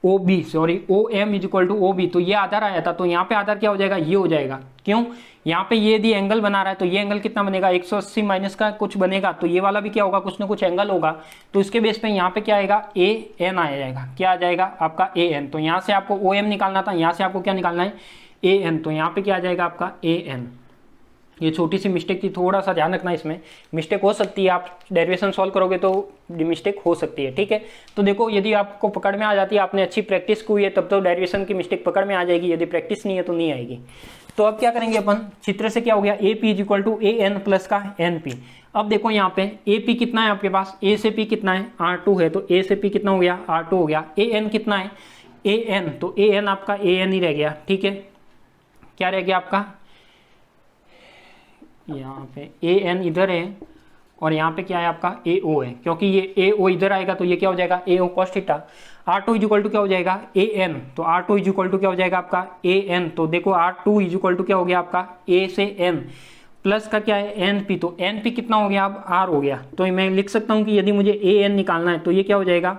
S1: O B, sorry O M is equal to O B, तो ये आधार आया था, तो यहाँ पे आधार क्या हो जाएगा ये हो जाएगा। क्यों, यहाँ पे ये यदि एंगल बना रहा है तो ये एंगल कितना बनेगा 180 माइनस का कुछ बनेगा, तो ये वाला भी क्या होगा कुछ ना कुछ एंगल होगा, तो इसके बेस पे यहाँ पे क्या आएगा ए एन आ जाएगा, क्या आ जाएगा आपका ए एन। तो यहाँ से आपको ओ एम निकालना था, यहाँ से आपको क्या निकालना है ए एन, तो यहाँ पे क्या आ जाएगा आपका ए एन। ये छोटी सी मिस्टेक थी, थोड़ा सा ध्यान रखना, इसमें मिस्टेक हो सकती है, आप डेरिवेशन सॉल्व करोगे तो मिस्टेक हो सकती है, ठीक है। तो देखो यदि आपको पकड़ में आ जाती है, आपने अच्छी प्रैक्टिस की है तब तो डेरिवेशन की मिस्टेक पकड़ में आ जाएगी, यदि प्रैक्टिस नहीं है तो नहीं आएगी। तो अब क्या करेंगे अपन, चित्र से क्या हो गया A P is equal to A N plus का एन पी। अब देखो यहाँ पे ए पी कितना है आपके पास, ए से पी कितना है R2 है, तो ए से पी कितना हो गया R2 हो गया, ए एन कितना है ए एन, तो ए एन आपका ए एन ही रह गया, ठीक है। क्या रह गया आपका, यहाँ पे ए एन इधर है और यहाँ पे क्या है आपका ए ओ है, क्योंकि ये ए ओ इधर आएगा तो ये क्या हो जाएगा A O cos theta. R2 is equal to क्या हो जाएगा ए एन, तो R2 इज इक्वल टू क्या हो जाएगा आपका ए एन, तो देखो R2 इज इक्वल टू क्या हो गया आपका ए से एन प्लस का क्या है एन पी, तो एन पी कितना हो गया अब R हो गया, तो मैं लिख सकता हूँ कि यदि मुझे ए एन निकालना है तो ये क्या हो जाएगा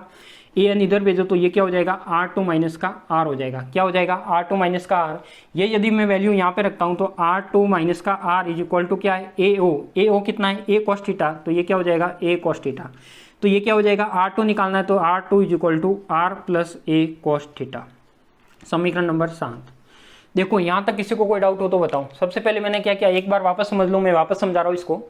S1: ए एन इधर भेजो तो ये क्या हो जाएगा R2 माइनस का R हो जाएगा, क्या हो जाएगा R2 माइनस का R। ये यदि मैं वैल्यू यहाँ पे रखता हूँ तो R2 माइनस का R इज इक्वल टू क्या है ए ओ कितना है ए कॉस थीटा, तो ये क्या हो जाएगा ए कॉस थीटा, तो ये क्या हो जाएगा R2 निकालना है तो R2 is equal to R plus A cos theta, समीकरण नंबर 7। देखो यहाँ तक किसी को कोई डाउट हो तो बताओ। सबसे पहले मैंने क्या किया, एक बार वापस समझ लो, मैं वापस समझा रहा हूँ इसको।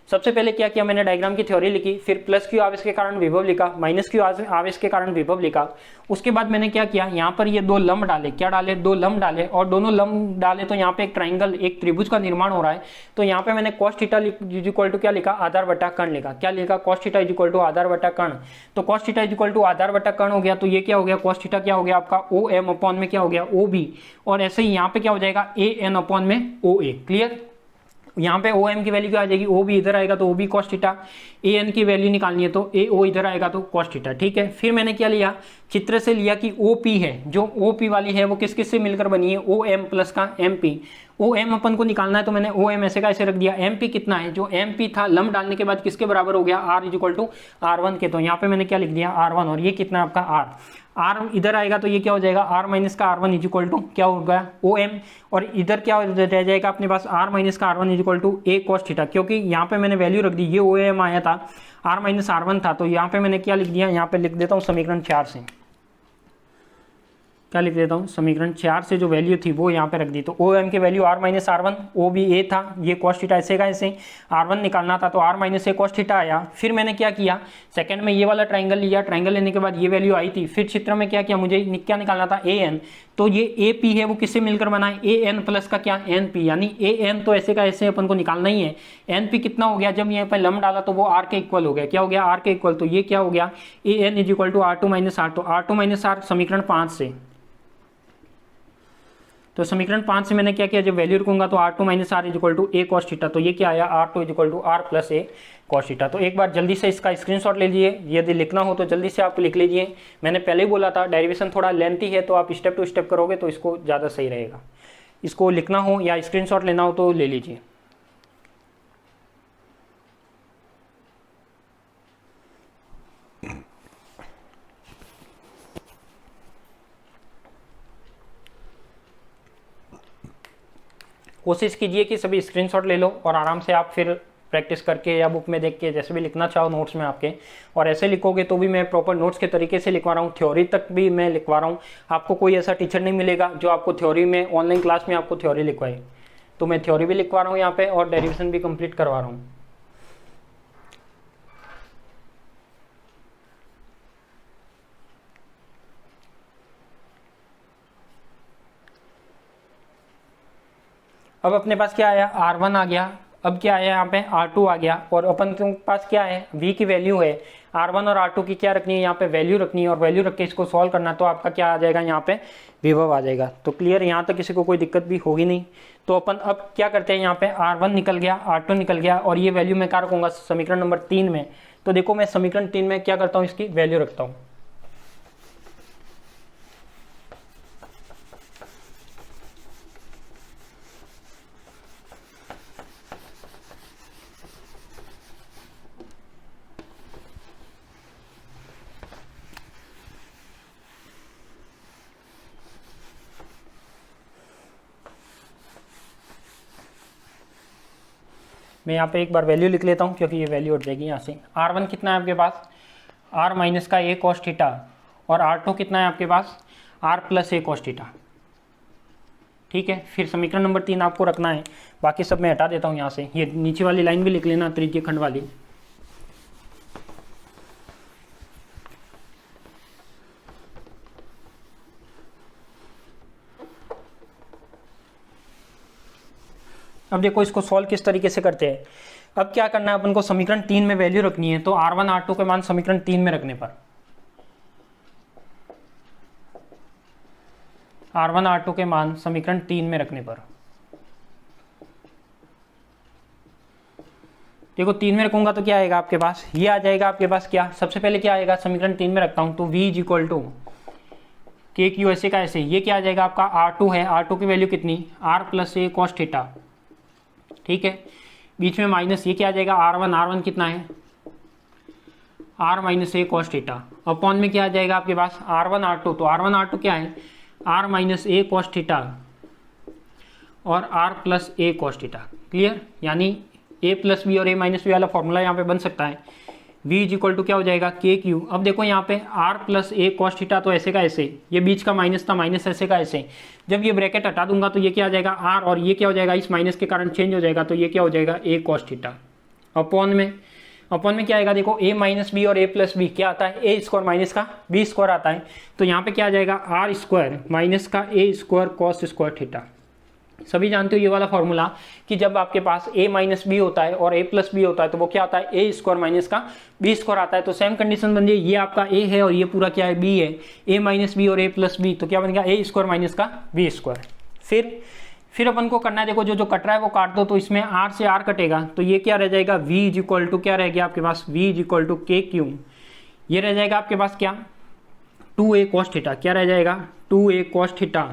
S1: सबसे पहले क्या किया मैंने, डायग्राम की थ्योरी लिखी, फिर प्लस क्यू आवेश के कारण विभव लिखा, माइनस क्यू आवेश के कारण विभव लिखा। उसके बाद मैंने क्या किया, यहाँ पर ये दो लंब डाले, क्या डाले दो लंब डाले, और दोनों लंब डाले तो यहाँ पे एक ट्राइंगल एक त्रिभुज का निर्माण हो रहा है। तो यहाँ पे मैंने cos theta is equal to क्या लिखा आधार बटा कर्ण लिखा, क्या लिखा cos theta is equal to आधार बटा कर्ण, तो cos theta is equal to आधार बटा कर्ण हो गया, तो ये क्या हो गया cos थीटा क्या हो गया आपका ओ एम अपॉन में क्या हो गया ओ बी, और ऐसे ही यहाँ पे क्या हो जाएगा ए एन अपॉन में ओ ए। क्लियर, यहाँ पे ओ एम की वैल्यू क्या आ जाएगी ओ बी इधर आएगा तो O B cos theta, A N की वैल्यू निकालनी है तो ए ओ इधर आएगा तो कॉस थीटा, ठीक है। फिर मैंने क्या लिया, चित्र से लिया कि ओ पी है, जो ओ पी वाली है वो किस किस से मिलकर बनी है ओ एम प्लस का एम पी। ओ एम अपन को निकालना है तो मैंने ओ एम ऐसे का ऐसे रख दिया, एम पी कितना है जो एम पी था लंब डालने के बाद किसके बराबर हो गया R is equal to R one के, तो यहाँ पे मैंने क्या लिख दिया आर वन, और ये कितना आपका आर इधर आएगा तो ये क्या हो जाएगा आर माइनस का R one is equal to क्या हो गया ओ एम, और इधर क्या रह जाएगा अपने पास आर माइनस का R one is equal to A cos theta, क्योंकि यहाँ पे मैंने वैल्यू रख दी, ये ओ एम आया था आर माइनस आर वन था, तो यहाँ पे मैंने क्या लिख दिया, यहाँ पे लिख देता हूँ समीकरण 4 से, क्या लिख देता हूँ समीकरण 4 से जो वैल्यू थी वो यहाँ पे रख दी, तो ओ एम की value R minus R one, O B A था, ये कॉस थीटा ऐसे का ऐसे, आर वन निकालना था तो R minus A cos theta आया। फिर मैंने क्या किया, सेकंड में ये वाला ट्राइंगल लिया, ट्राइंगल लेने के बाद ये वैल्यू आई थी, फिर चित्र में क्या किया मुझे क्या निकालना था ए एन, तो ये ए पी है वो किससे मिलकर बना है ए एन प्लस का क्या एन पी, यानी ए एन तो ऐसे का ऐसे अपन को निकालना ही है। एन पी कितना हो गया, जब यहाँ पर लंब डाला तो वो आर के इक्वल हो गया, क्या हो गया आर के इक्वल, तो ये क्या हो गया A N is equal to R two minus R, तो आर टू माइनस आर समीकरण 5 से, तो समीकरण 5 से मैंने क्या किया, जब वैल्यू रखूंगा तो R two minus R is equal to A cos theta, तो ये क्या आया R two is equal to R plus A cos theta. तो एक बार जल्दी से इसका स्क्रीनशॉट ले लीजिए, यदि लिखना हो तो जल्दी से आप लिख लीजिए। मैंने पहले ही बोला था डेरिवेशन थोड़ा लेंथी है, तो आप स्टेप टू स्टेप करोगे तो इसको ज़्यादा सही रहेगा। इसको लिखना हो या स्क्रीनशॉट लेना हो तो ले लीजिए। कोशिश कीजिए कि सभी स्क्रीनशॉट ले लो और आराम से आप फिर प्रैक्टिस करके या बुक में देख के जैसे भी लिखना चाहो नोट्स में आपके, और ऐसे लिखोगे तो भी मैं प्रॉपर नोट्स के तरीके से लिखवा रहा हूँ, थ्योरी तक भी मैं लिखवा रहा हूँ। आपको कोई ऐसा टीचर नहीं मिलेगा जो आपको थ्योरी में ऑनलाइन क्लास में आपको थ्योरी लिखवाए, तो मैं थ्योरी भी लिखवा रहा हूँ यहाँ पे और डेरिवेशन भी कंप्लीट करवा रहा हूँ। अब अपने पास क्या आया R1 आ गया, अब क्या आया यहाँ पे R2 आ गया, और अपन के पास क्या है V की वैल्यू है, R1 और R2 की क्या रखनी है यहाँ पे वैल्यू रखनी है, और वैल्यू रख के इसको सॉल्व करना, तो आपका क्या आ जाएगा यहाँ पे विभव आ जाएगा। तो क्लियर, यहाँ तक किसी को कोई दिक्कत भी होगी नहीं। तो अपन अब क्या करते हैं, यहाँ पे R1 निकल गया, R2 निकल गया, और ये वैल्यू मैं क्या रखूँगा समीकरण नंबर 3 में। तो देखो मैं समीकरण 3 में क्या करता हूँ, इसकी वैल्यू रखता हूँ। मैं यहाँ पे एक बार वैल्यू लिख लेता हूँ क्योंकि ये वैल्यू हट जाएगी यहाँ से। R1 कितना है आपके पास, R माइनस का a cos थीटा, और R2 कितना है आपके पास, R plus a cos theta. ठीक है, फिर समीकरण नंबर 3 आपको रखना है, बाकी सब मैं हटा देता हूँ यहाँ से। ये नीचे वाली लाइन भी लिख लेना, तृतीय खंड वाली। अब देखो इसको सॉल्व किस तरीके से करते हैं। अब क्या करना है अपन को, समीकरण 3 में वैल्यू रखनी है। तो R1 R2 के मान समीकरण 3 में रखने पर, R1 R2 के मान समीकरण 3 में रखने पर, देखो 3 में रखूंगा तो क्या आएगा आपके पास, ये आ जाएगा आपके पास। क्या सबसे पहले क्या आएगा, समीकरण 3 में रखता हूं तो v इज इक्वल टू के क्यू ऐसे का ऐसे। ये क्या आ जाएगा आपका, R2 है, R2 की वैल्यू कितनी, R plus a cos theta. ठीक है, बीच में माइनस, ये क्या आ जाएगा R1, R1 कितना है, R minus a cos theta, upon में क्या आ जाएगा आपके पास R1 R2। तो R1 R2 क्या है, R minus a cos theta और R plus a cos theta. Clear, यानी a प्लस बी और a माइनस बी वाला फॉर्मूला यहाँ पे बन सकता है। v इज इक्वल टू क्या हो जाएगा, के क्यू। अब देखो यहाँ पे r plus a cos theta, तो ऐसे का ऐसे, ये बीच का माइनस था, माइनस ऐसे का ऐसे। जब ये ब्रैकेट हटा दूंगा तो ये क्या आ जाएगा r, और ये क्या हो जाएगा, इस माइनस के कारण चेंज हो जाएगा, तो ये क्या हो जाएगा a cos थीटा। अपॉन में क्या आएगा, देखो a माइनस बी और a प्लस बी क्या आता है, a स्क्वायर माइनस का b स्क्वायर आता है। तो यहाँ पे क्या आ जाएगा, r स्क्वायर माइनस का a square cos square theta. सभी जानते हो ये वाला फॉर्मूला कि जब आपके पास a माइनस बी होता है और a प्लस बी होता है तो वो क्या आता है, a स्क्वायर माइनस का b स्क्वायर आता है। तो सेम कंडीशन बन जाए, ये आपका a है और ये पूरा क्या है, b है, a माइनस बी और a प्लस बी, तो क्या बन गया a स्क्वायर माइनस का b स्क्वायर। फिर अपन को करना है, देखो जो कट रहा है वो काट दो, तो इसमें r से r कटेगा, तो ये क्या रह जाएगा, v इज इक्वल टू क्या रह गया आपके पास, v इज इक्वल टू के क्यू। ये रह जाएगा आपके पास क्या, 2a cos थीटा, क्या रह जाएगा 2a cos थीटा,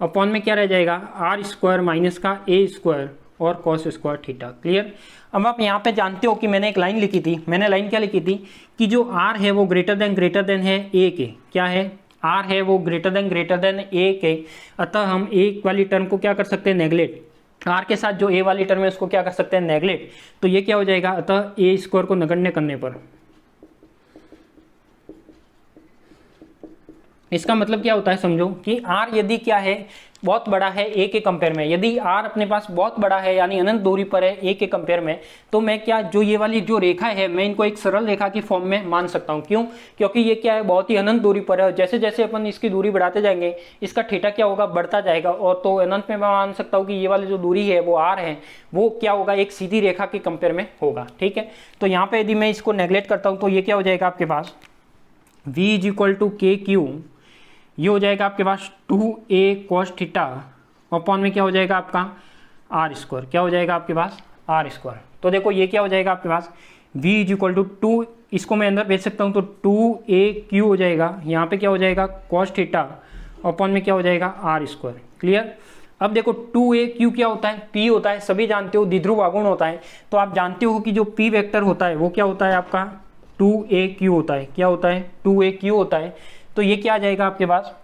S1: अपॉन में क्या रह जाएगा आर स्क्वायर माइनस का ए स्क्वायर और कॉस स्क्वायर थीटा। क्लियर। अब आप यहाँ पे जानते हो कि मैंने एक लाइन लिखी थी, मैंने लाइन क्या लिखी थी कि जो आर है वो ग्रेटर देन है ए के, क्या है आर है वो ग्रेटर देन ए के, अतः हम ए वाली टर्म को क्या कर सकते हैं, नेगलेक्ट, आर के साथ जो ए वाली टर्म है उसको क्या कर सकते हैं, नेगलेक्ट। तो ये क्या हो जाएगा, अतः ए स्क्वायर को नगण्य करने पर, इसका मतलब क्या होता है समझो कि r यदि क्या है बहुत बड़ा है a के कंपेयर में, यदि r अपने पास बहुत बड़ा है यानी अनंत दूरी पर है a के कंपेयर में, तो मैं क्या जो ये वाली जो रेखा है मैं इनको एक सरल रेखा की फॉर्म में मान सकता हूँ। क्यों, क्योंकि ये क्या है बहुत ही अनंत दूरी पर है, जैसे जैसे अपन इसकी दूरी बढ़ाते जाएंगे इसका थीटा क्या होगा, बढ़ता जाएगा। और तो अनंत में मैं मान सकता हूँ कि ये वाली जो दूरी है वो r है वो क्या होगा, एक सीधी रेखा के कंपेयर में होगा। ठीक है, तो यहाँ पे यदि मैं इसको नेगलेक्ट करता हूँ तो ये क्या हो जाएगा आपके पास v इज इक्वल टू के क्यू, ये हो जाएगा आपके पास 2a cos थीटा, अपॉन में क्या हो जाएगा आपका आर स्क्वायर, क्या हो जाएगा आपके पास आर स्क्वायर। तो देखो ये क्या हो जाएगा आपके पास v इज इक्वल टू 2, इसको मैं अंदर भेज सकता हूँ तो 2aq हो जाएगा, यहाँ पे क्या हो जाएगा cos थीटा, अपॉन में क्या हो जाएगा आर स्क्वायर। क्लियर। अब देखो 2aq क्या होता है, p होता है, सभी जानते हो द्विध्रुव आघूर्ण होता है। तो आप जानते हो कि जो p वेक्टर होता है वो क्या होता है आपका 2aq होता है, क्या होता है 2aq होता है। तो ये क्या आ जाएगा आपके पास,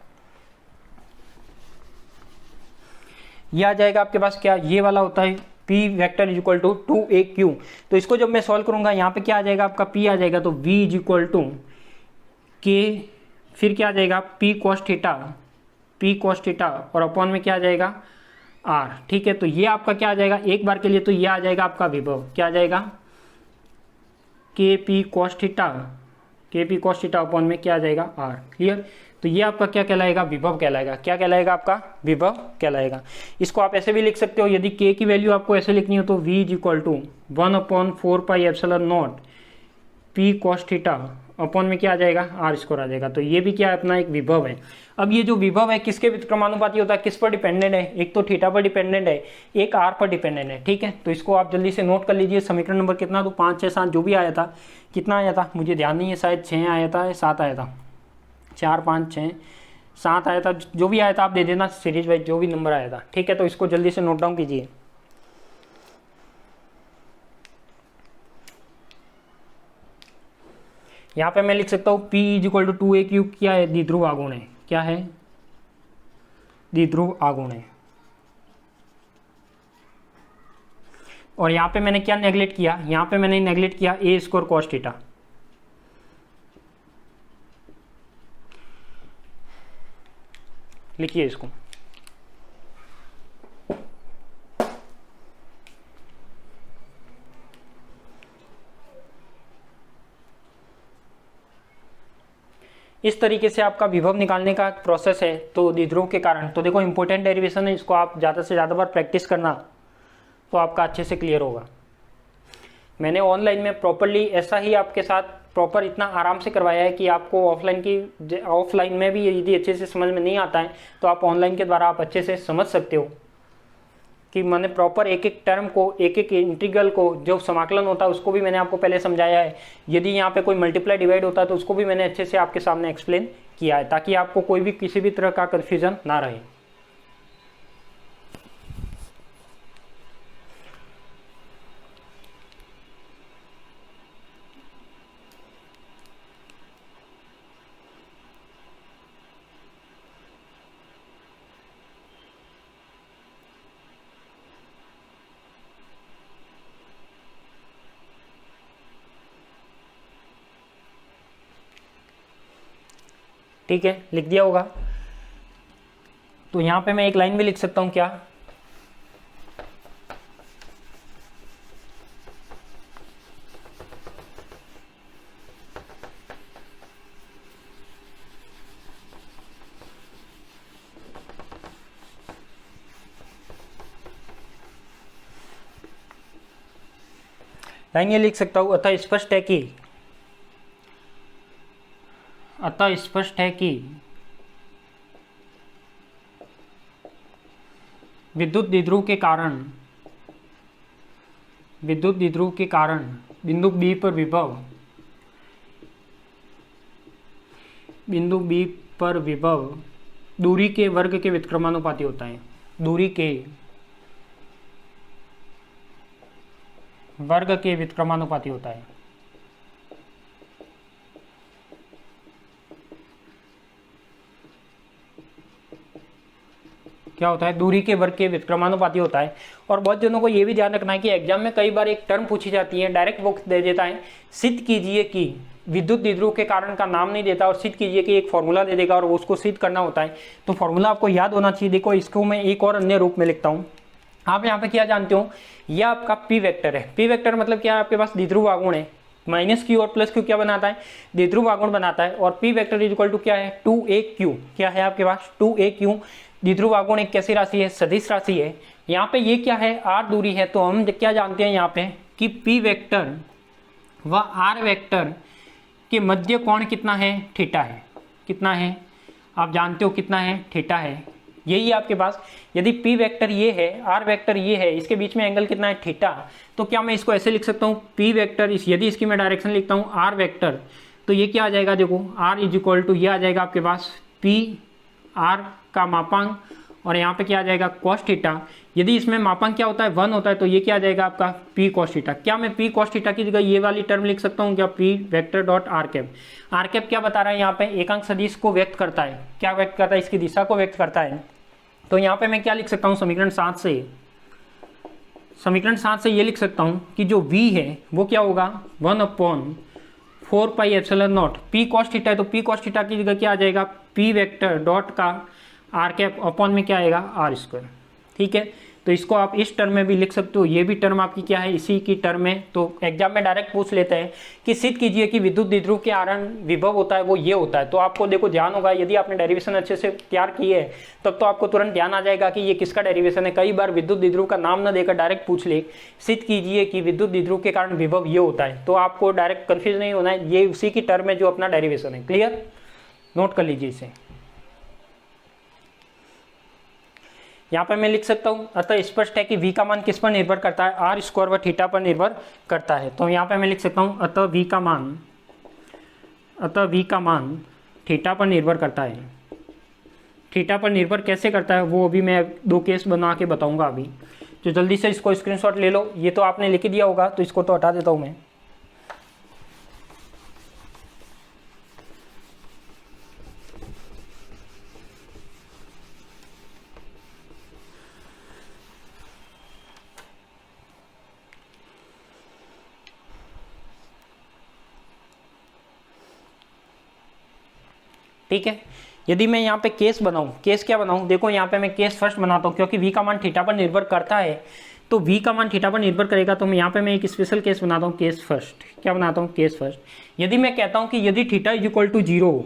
S1: ये आ जाएगा आपके पास क्या, ये वाला होता है p vector is equal to 2aq। तो इसको जब मैं सॉल्व करूंगा यहाँ पे क्या आ जाएगा आपका p आ जाएगा, तो v is equal to k, फिर क्या आ जाएगा p cos थीटा और अपॉन में क्या आ जाएगा r। ठीक है, तो ये आपका क्या आ जाएगा एक बार के लिए, तो ये आ जाएगा आपका विभव, क्या आ जाएगा kp cos थीटा अपॉन में क्या आ जाएगा r। क्लियर। तो ये आपका क्या कहलाएगा, विभव कहलाएगा, क्या कहलाएगा आपका विभव कहलाएगा। इसको आप ऐसे भी लिख सकते हो, यदि k की वैल्यू आपको ऐसे लिखनी हो तो v is equal to 1/4πε0 p cos theta upon में क्या आ जाएगा आर स्क्वायर आ जाएगा। तो ये भी क्या है अपना एक विभव है। अब ये जो विभव है किसके व्युत्क्रमानुपाती होता है, किस पर डिपेंडेंट है, एक तो थीटा पर डिपेंडेंट है, एक आर पर डिपेंडेंट है। ठीक है, तो इसको आप जल्दी से नोट कर लीजिए। समीकरण नंबर कितना, तो 5 6 7 जो भी आया था, कितना आया था मुझे ध्यान नहीं है, शायद 6 आया था, 7 आया था, 4 5 6 7 आया था, जो भी आया था आप दे देना सीरीज वाइज जो भी नंबर आया था। ठीक है, तो इसको जल्दी से नोट डाउन कीजिए। यहाँ पे मैं लिख सकता हूँ p is equal to 2aq, क्या है द्विध्रुव आघूर्ण है, क्या है द्विध्रुव आघूर्ण है। और यहाँ पे मैंने क्या नेगलेक्ट किया, यहाँ पे मैंने नेगलेक्ट किया ए स्क्वायर कॉस थीटा। लिखिए इसको, इस तरीके से आपका विभव निकालने का प्रोसेस है। तो द्विध्रुव के कारण, तो देखो इंपॉर्टेंट डेरिवेशन है, इसको आप ज़्यादा से ज़्यादा बार प्रैक्टिस करना तो आपका अच्छे से क्लियर होगा। मैंने ऑनलाइन में प्रॉपरली ऐसा ही आपके साथ प्रॉपर इतना आराम से करवाया है कि आपको ऑफलाइन में भी यदि अच्छे से समझ में नहीं आता है तो आप ऑनलाइन के द्वारा आप अच्छे से समझ सकते हो कि मैंने प्रॉपर एक एक टर्म को, एक एक इंटीग्रल को, जो समाकलन होता है उसको भी मैंने आपको पहले समझाया है। यदि यहाँ पे कोई मल्टीप्लाई डिवाइड होता है तो उसको भी मैंने अच्छे से आपके सामने एक्सप्लेन किया है, ताकि आपको कोई भी किसी भी तरह का कन्फ्यूजन ना रहे। ठीक है, लिख दिया होगा। तो यहाँ पे मैं एक लाइन भी लिख सकता हूँ, क्या, लाइन ये लिख सकता हूँ, अतः स्पष्ट है कि विद्युत द्विध्रुव के कारण बिंदु B पर विभव दूरी के वर्ग के व्युत्क्रमानुपाती होता है। दूरी के वर्ग के व्युत्क्रमानुपाती होता है। क्या होता है, दूरी के वर्ग के व्युत्क्रमानुपाती होता है। और बहुत जनों को ये भी ध्यान रखना है कि एग्जाम में कई बार एक टर्म पूछी जाती है, डायरेक्ट वो दे देता है, सिद्ध कीजिए कि विद्युत द्विध्रुव के कारण का नाम नहीं देता और सिद्ध कीजिए कि एक फॉर्मूला दे देगा और उसको सिद्ध करना होता है। तो फॉर्मूला आपको याद होना चाहिए। देखो इसको मैं एक और अन्य रूप में लिखता हूँ। आप यहाँ पे क्या जानते हो, यह आपका पी वेक्टर है। पी वेक्टर मतलब क्या है, आपके पास द्विध्रुव आघूर्ण है, माइनस क्यू और प्लस क्यू क्या बनाता है, द्विध्रुव आघूर्ण बनाता है। और P vector is equal to क्या है, 2aq, क्या है आपके पास 2aq। द्विध्रुव आघूर्ण एक कैसी राशि है, सदिश राशि है। यहाँ पे ये क्या है, r दूरी है। तो हम क्या जानते हैं यहाँ पे कि p वेक्टर व r वेक्टर के मध्य कोण कितना है, थीटा है। कितना है आप जानते हो, कितना है, थीटा है। यही आपके पास, यदि p वेक्टर ये है, r वेक्टर ये है, इसके बीच में एंगल कितना है, थीटा। तो क्या मैं इसको ऐसे लिख सकता हूँ, p वेक्टर, यदि इसकी मैं डायरेक्शन लिखता हूँ r वेक्टर, तो ये क्या आ जाएगा, देखो r इज इक्वल टू, ये आ जाएगा आपके पास p r का मापांक और यहाँ पे क्या आ जाएगा कॉस थीटा। यदि इसमें मापांक क्या होता है, 1 होता है, तो ये क्या आ जाएगा आपका p कॉस थीटा। क्या मैं p कॉस थीटा की जगह ये वाली टर्म लिख सकता हूँ क्या, p vector dot R cap. R cap क्या बता रहा है यहाँ पे, एकांक सदिश को व्यक्त करता है। क्या व्यक्त करता है, इसकी दिशा को व्यक्त करता है। तो यहाँ पे मैं क्या लिख सकता हूँ, समीकरण 7 से ये लिख सकता हूँ कि जो v है वो क्या होगा, 1/4πε0। p कॉस थीटा है तो p कॉस थीटा की जगह क्या आ जाएगा, p वेक्टर डॉट का आर कैप अपॉन में क्या आएगा, आर स्क्वायर। ठीक है, तो इसको आप इस टर्म में भी लिख सकते हो। ये भी टर्म आपकी क्या है, इसी की टर्म है। तो एग्जाम में डायरेक्ट पूछ लेते हैं कि सिद्ध कीजिए कि विद्युत द्विध्रुव के कारण विभव होता है वो ये होता है। तो आपको देखो ध्यान होगा, यदि आपने डेरिवेशन अच्छे से तैयार की है तब तो आपको तुरंत ध्यान आ जाएगा कि ये किसका डेरिवेशन है। कई बार विद्युत द्विध्रुव का नाम न देकर डायरेक्ट पूछ ले, सिद्ध कीजिए कि विद्युत द्विध्रुव के कारण विभव ये होता है, तो आपको डायरेक्ट कन्फ्यूज नहीं होना है। ये उसी की टर्म है जो अपना डेरिवेशन है। क्लियर, नोट कर लीजिए इसे। यहाँ पर मैं लिख सकता हूँ, अतः स्पष्ट है कि v का मान किस पर निर्भर करता है, आर स्क्वायर व थीटा पर निर्भर करता है। तो यहाँ पे मैं लिख सकता हूँ, अतः v का मान थीटा पर निर्भर करता है। थीटा पर निर्भर कैसे करता है वो अभी मैं 2 केस बना के बताऊंगा अभी। तो जल्दी से इसको स्क्रीनशॉट ले लो। ये तो आपने लिख दिया होगा तो इसको तो हटा देता हूँ मैं। ठीक है। यदि मैं यहाँ पे केस बनाऊँ, केस क्या बनाऊँ, देखो यहाँ पे मैं केस फर्स्ट बनाता हूँ क्योंकि v का मान थीटा पर निर्भर करता है, तो v का मान थीटा पर निर्भर करेगा, तो मैं यहाँ पे मैं एक स्पेशल केस बनाता हूँ, केस फर्स्ट। क्या बनाता हूँ, केस फर्स्ट। यदि मैं कहता हूँ कि यदि theta is equal to zero हो,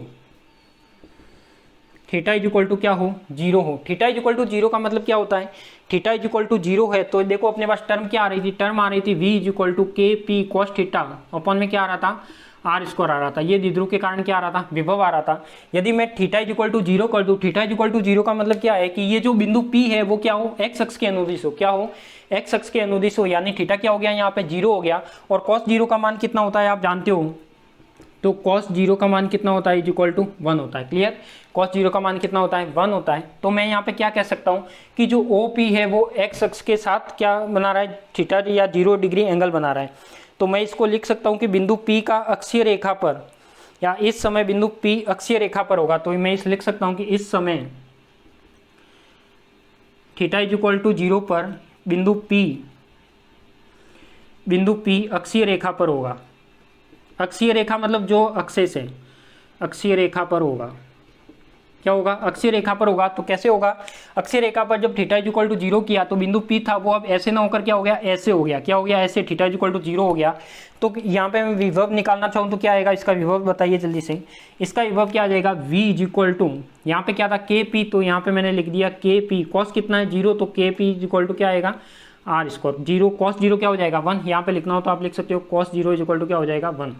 S1: थीटा इज इक्वल टू क्या हो, जीरो हो। Theta is equal to zero का मतलब क्या होता है, theta is equal to zero है तो देखो अपने पास टर्म क्या आ रही थी, टर्म आ रही थी v is equal to K P cos theta अपन में क्या आ रहा था, आर स्क्वायर आ रहा था। ये द्विध्रुव के कारण क्या आ रहा था, विभव आ रहा था। यदि मैं theta is equal to zero कर दूं, theta is equal to zero का मतलब क्या है कि ये जो बिंदु P है वो क्या हो, एक्स अक्ष के अनुदिश हो। क्या हो, एक्स अक्ष के अनुदिश हो, यानी थीटा क्या हो गया, यहाँ पे जीरो हो गया। और कॉस जीरो का मान कितना होता है आप जानते हो, तो कॉस जीरो का मान कितना होता है, इज इक्वल टू 1 होता है। क्लियर, कॉस जीरो का मान कितना होता है, 1 होता है। तो मैं यहाँ पे क्या कह सकता हूँ कि जो OP है वो एक्स अक्ष के साथ क्या बना रहा है, थीटा या 0 डिग्री एंगल बना रहा है। तो मैं इसको लिख सकता हूँ कि बिंदु P का अक्षीय रेखा पर, या इस समय बिंदु P अक्षीय रेखा पर होगा, तो मैं इस लिख सकता हूँ कि इस समय थीटा इज इक्वल टू 0 पर बिंदु P अक्षीय रेखा पर होगा। अक्षीय रेखा मतलब जो अक्षेस है, अक्षीय रेखा पर होगा। क्या होगा, अक्षीय रेखा पर होगा। तो कैसे होगा, अक्षीय रेखा पर जब थीटा इज इक्वल टू 0 किया तो बिंदु P था वो अब ऐसे ना होकर क्या हो गया, ऐसे हो गया। क्या हो गया, ऐसे, थीटा इज इक्वल टू 0 हो गया। तो यहाँ पे मैं विभव निकालना चाहूँ तो क्या आएगा, इसका विभव बताइए जल्दी से। इसका विभव क्या आ जाएगा, v इज इक्वल टू, यहाँ पे क्या था KP, तो यहाँ पे मैंने लिख दिया KP। कॉस कितना है, 0, तो KP इज इक्वल टू क्या आएगा, आर स्क्वायर। 0 कॉस 0 क्या हो जाएगा, 1। यहाँ पे लिखना हो तो आप लिख सकते हो कॉस 0 इज इक्वल टू क्या हो जाएगा, 1।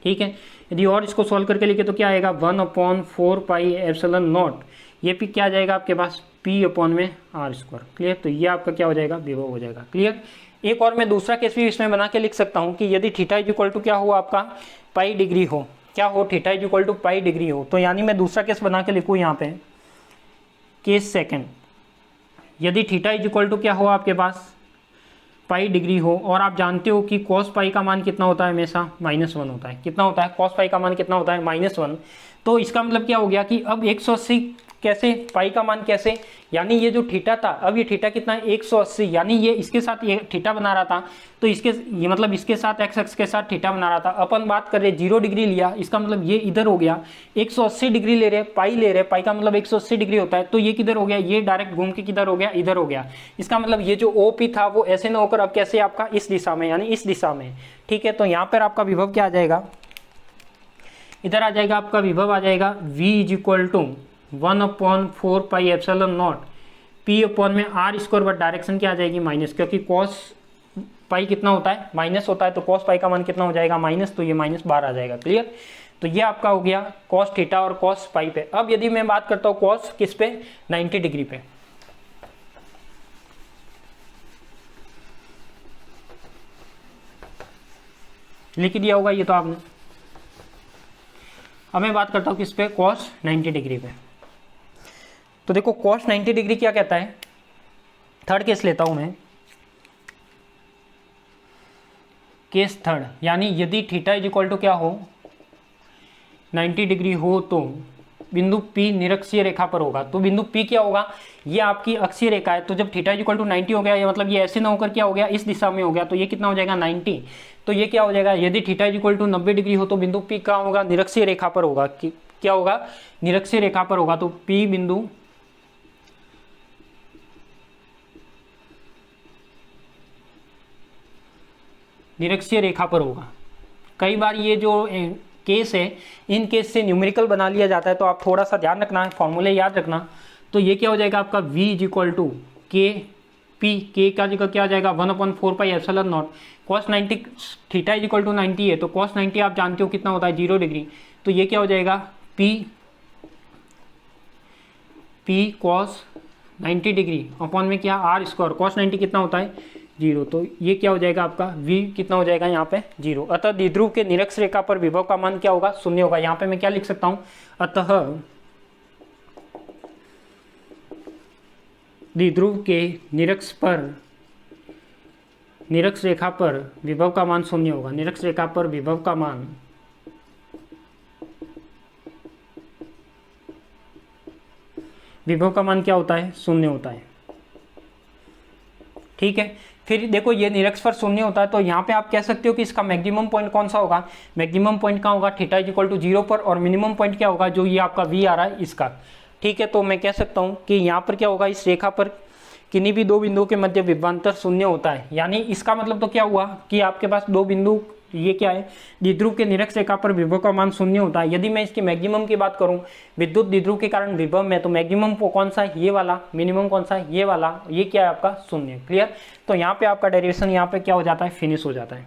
S1: ठीक है। यदि और इसको सॉल्व करके लिखे तो क्या आएगा, 1/4 पाई एप्सिलॉन नॉट, ये भी क्या आ जाएगा आपके पास, P अपॉन में आर स्क्वायर। क्लियर, तो ये आपका क्या हो जाएगा, विभव हो जाएगा। क्लियर। एक और मैं दूसरा केस भी इसमें बना के लिख सकता हूँ कि यदि थीटा इज इक्वल टू क्या हो आपका, पाई डिग्री हो। क्या हो, theta is equal to pi degree हो। तो यानी मैं दूसरा केस बना के लिखूँ यहाँ पे, केस सेकेंड। यदि थीटा इज इक्वल टू क्या हो आपके पास, पाई डिग्री हो, और आप जानते हो कि कॉस पाई का मान कितना होता है, हमेशा -1 होता है। कितना होता है, कॉस पाई का मान कितना होता है, -1। तो इसका मतलब क्या हो गया कि अब 180 कैसे, पाई का मान कैसे, यानी ये जो थीटा था, अब ये थीटा कितना है, 180, यानी ये इसके साथ ये थीटा बना रहा था, तो इसके ये मतलब इसके साथ एक्स अक्ष के साथ थीटा बना रहा था। अपन बात कर रहे 0 डिग्री लिया, इसका मतलब ये इधर हो गया। 180 डिग्री ले रहे, पाई ले रहे, पाई का मतलब 180 डिग्री होता है, तो ये किधर हो गया, ये डायरेक्ट घूम के किधर हो गया, इधर हो गया। इसका मतलब ये जो OP था वो ऐसे ना होकर अब कैसे आपका इस दिशा में, यानी इस दिशा में। ठीक है, तो यहाँ पर आपका विभव क्या आ जाएगा, इधर आ जाएगा आपका विभव आ जाएगा v is equal to 1/4 pi epsilon naught P upon में आर स्क्वायर, बट डायरेक्शन क्या आ जाएगी, माइनस, क्योंकि कॉस पाई कितना होता है, माइनस होता है, तो कॉस पाई का मान कितना हो जाएगा, माइनस, तो ये माइनस बाहर आ जाएगा। क्लियर, तो ये आपका हो गया कॉस थीटा और कॉस पाई पे। अब यदि मैं बात करता हूँ कॉस किस पे, 90 डिग्री पे, लिख दिया होगा ये तो आपने। अब मैं बात करता हूँ किस पे, कॉस 90 डिग्री पे। तो देखो कॉस 90 डिग्री क्या कहता है, थर्ड केस लेता हूं मैं, केस थर्ड, यानी यदि थीटा इज इक्वल टू क्या हो, 90 डिग्री हो, तो बिंदु P निरक्षीय रेखा पर होगा। तो बिंदु P क्या होगा, ये आपकी अक्षीय रेखा है, तो जब थीटा इज इक्वल टू 90 हो गया, ये मतलब ये ऐसे ना होकर क्या हो गया, इस दिशा में हो गया, तो ये कितना हो जाएगा, 90। तो ये क्या हो जाएगा, यदि theta is equal to 90 degree हो तो बिंदु P कहाँ होगा, निरक्षीय रेखा पर होगा। क्या होगा, निरक्षीय रेखा पर होगा। तो P बिंदु निरक्षीय रेखा पर होगा। कई बार ये जो केस है, इन केस से न्यूमेरिकल बना लिया जाता है, तो आप थोड़ा सा ध्यान रखना, फॉर्मूले याद रखना। तो ये क्या हो जाएगा आपका, v is equal to K P, K का जगह क्या आ जाएगा, 1/4 pi epsilon naught. Cos 90, theta is equal to 90 है, तो कॉस 90 आप जानते हो कितना होता है, 0 डिग्री। तो ये क्या हो जाएगा, पी कॉस 90 डिग्री अपॉन में क्या, आर स्क्वायर। कॉस 90 कितना होता है, 0, तो ये क्या हो जाएगा आपका, v कितना हो जाएगा यहाँ पे, 0। अतः द्विध्रुव के निरक्ष रेखा पर विभव का मान क्या होगा, 0 होगा। यहाँ पे मैं क्या लिख सकता हूँ, अतः द्विध्रुव के निरक्ष रेखा पर विभव का मान 0 होगा। निरक्ष रेखा पर विभव का मान क्या होता है, 0 होता है। ठीक है, फिर देखो ये निरक्षपर शून्य होता है, तो यहाँ पे आप कह सकते हो कि इसका मैक्सिमम पॉइंट कौन सा होगा, मैक्सिमम पॉइंट कहाँ होगा, थीटा इज इक्वल टू 0 पर, और मिनिमम पॉइंट क्या होगा, जो ये आपका v आ रहा है इसका। ठीक है, तो मैं कह सकता हूँ कि यहाँ पर क्या होगा, इस रेखा पर किन्हीं भी दो बिंदुओं के मध्य विभवांतर शून्य होता है। यानी इसका मतलब तो क्या हुआ कि आपके पास दो बिंदु, ये क्या है, द्विध्रुव के निरक्ष रेखा पर विभव का मान शून्य होता है। यदि मैं इसके मैक्सिमम की बात करूं, विद्युत द्विध्रुव के कारण विभव में, तो मैक्सिमम कौन सा है, ये वाला, मिनिमम कौन सा है, ये वाला, ये क्या है आपका शून्य। क्लियर, तो यहाँ पे आपका डेरिवेशन यहाँ पे क्या हो जाता है, फिनिश हो जाता है।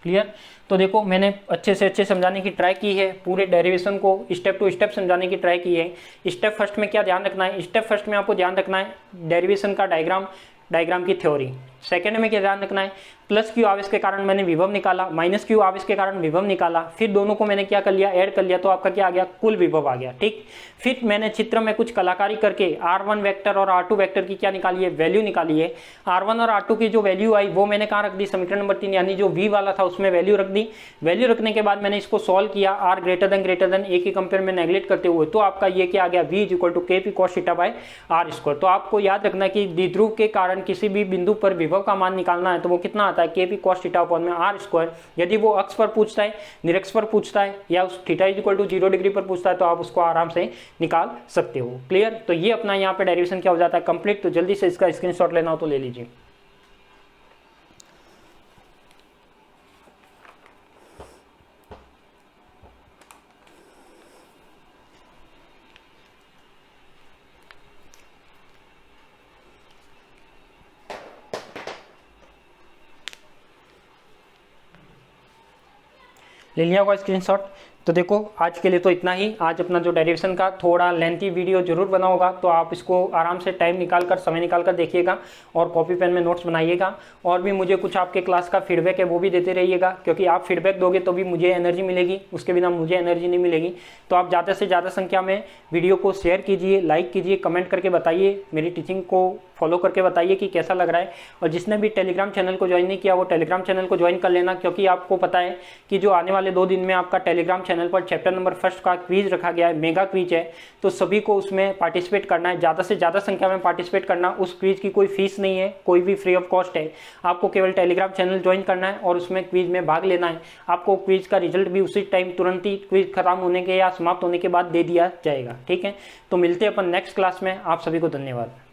S1: क्लियर, तो देखो मैंने अच्छे से अच्छे समझाने की ट्राई की है, पूरे डेरिवेशन को स्टेप टू स्टेप समझाने की ट्राई की है। स्टेप फर्स्ट में क्या ध्यान रखना है, स्टेप फर्स्ट में आपको ध्यान रखना है डेरिवेशन का डायग्राम की थ्योरी। सेकंड में क्या ध्यान रखना है, प्लस क्यू आवेश के कारण मैंने विभव निकाला, माइनस क्यू आवेश के कारण विभव निकाला, फिर दोनों को मैंने क्या कर लिया, ऐड कर लिया, तो आपका क्या आ गया, कुल विभव आ गया। ठीक, फिर मैंने चित्र में कुछ कलाकारी करके r1 वेक्टर और r2 वेक्टर की क्या निकाली है, वैल्यू निकाली है। r1 और r2 की जो वैल्यू आई वो मैंने कहाँ रख दी, समीकरण नंबर 3 यानी जो v वाला था उसमें वैल्यू रख दी। वैल्यू रखने के बाद मैंने इसको सॉल्व किया r ग्रेटर देन a के कंपेयर में नेगलेक्ट करते हुए, तो आपका ये क्या आ गया, v is equal to kp cos theta by r square. तो आपको याद रखना कि द्विध्रुव के कारण किसी भी बिंदु पर विभव का मान निकालना है तो वो कितना आता है, kp cos थीटा अपॉन में r स्क्वायर। यदि वो अक्ष पर पूछता है, निरक्ष पर पूछता है, या उस theta is equal to 0 degree पर पूछता है, तो आप उसको आराम से निकाल सकते हो। क्लियर, तो ये अपना यहाँ पे डेरिवेशन क्या हो जाता है, कंप्लीट। तो जल्दी से इसका स्क्रीनशॉट लेना हो तो ले लीजिए। ले लिया होगा स्क्रीनशॉट। तो देखो आज के लिए तो इतना ही। आज अपना जो डेरिवेशन का थोड़ा लेंथी वीडियो जरूर बना होगा, तो आप इसको आराम से टाइम निकाल कर, समय निकाल कर देखिएगा और कॉपी पेन में नोट्स बनाइएगा। और भी मुझे कुछ आपके क्लास का फीडबैक है वो भी देते रहिएगा, क्योंकि आप फीडबैक दोगे तो भी मुझे एनर्जी मिलेगी, उसके बिना मुझे एनर्जी नहीं मिलेगी। तो आप ज़्यादा से ज़्यादा संख्या में वीडियो को शेयर कीजिए, लाइक कीजिए, कमेंट करके बताइए, मेरी टीचिंग को फॉलो करके बताइए कि कैसा लग रहा है। और जिसने भी टेलीग्राम चैनल को ज्वाइन नहीं किया वो टेलीग्राम चैनल को ज्वाइन कर लेना, क्योंकि आपको पता है कि जो आने वाले 2 दिन में आपका टेलीग्राम चैनल पर चैप्टर नंबर 1 का क्विज रखा गया है, मेगा क्विज है, तो सभी को उसमें पार्टिसिपेट करना है, ज़्यादा से ज़्यादा संख्या में पार्टिसिपेट करना। उस क्विज की कोई फीस नहीं है, कोई भी फ्री ऑफ कॉस्ट है, आपको केवल टेलीग्राम चैनल ज्वाइन करना है और उसमें क्विज में भाग लेना है। आपको क्विज का रिजल्ट भी उसी टाइम तुरंत ही क्विज खत्म होने के या समाप्त होने के बाद दे दिया जाएगा। ठीक है, तो मिलते हैं अपन नेक्स्ट क्लास में। आप सभी को धन्यवाद।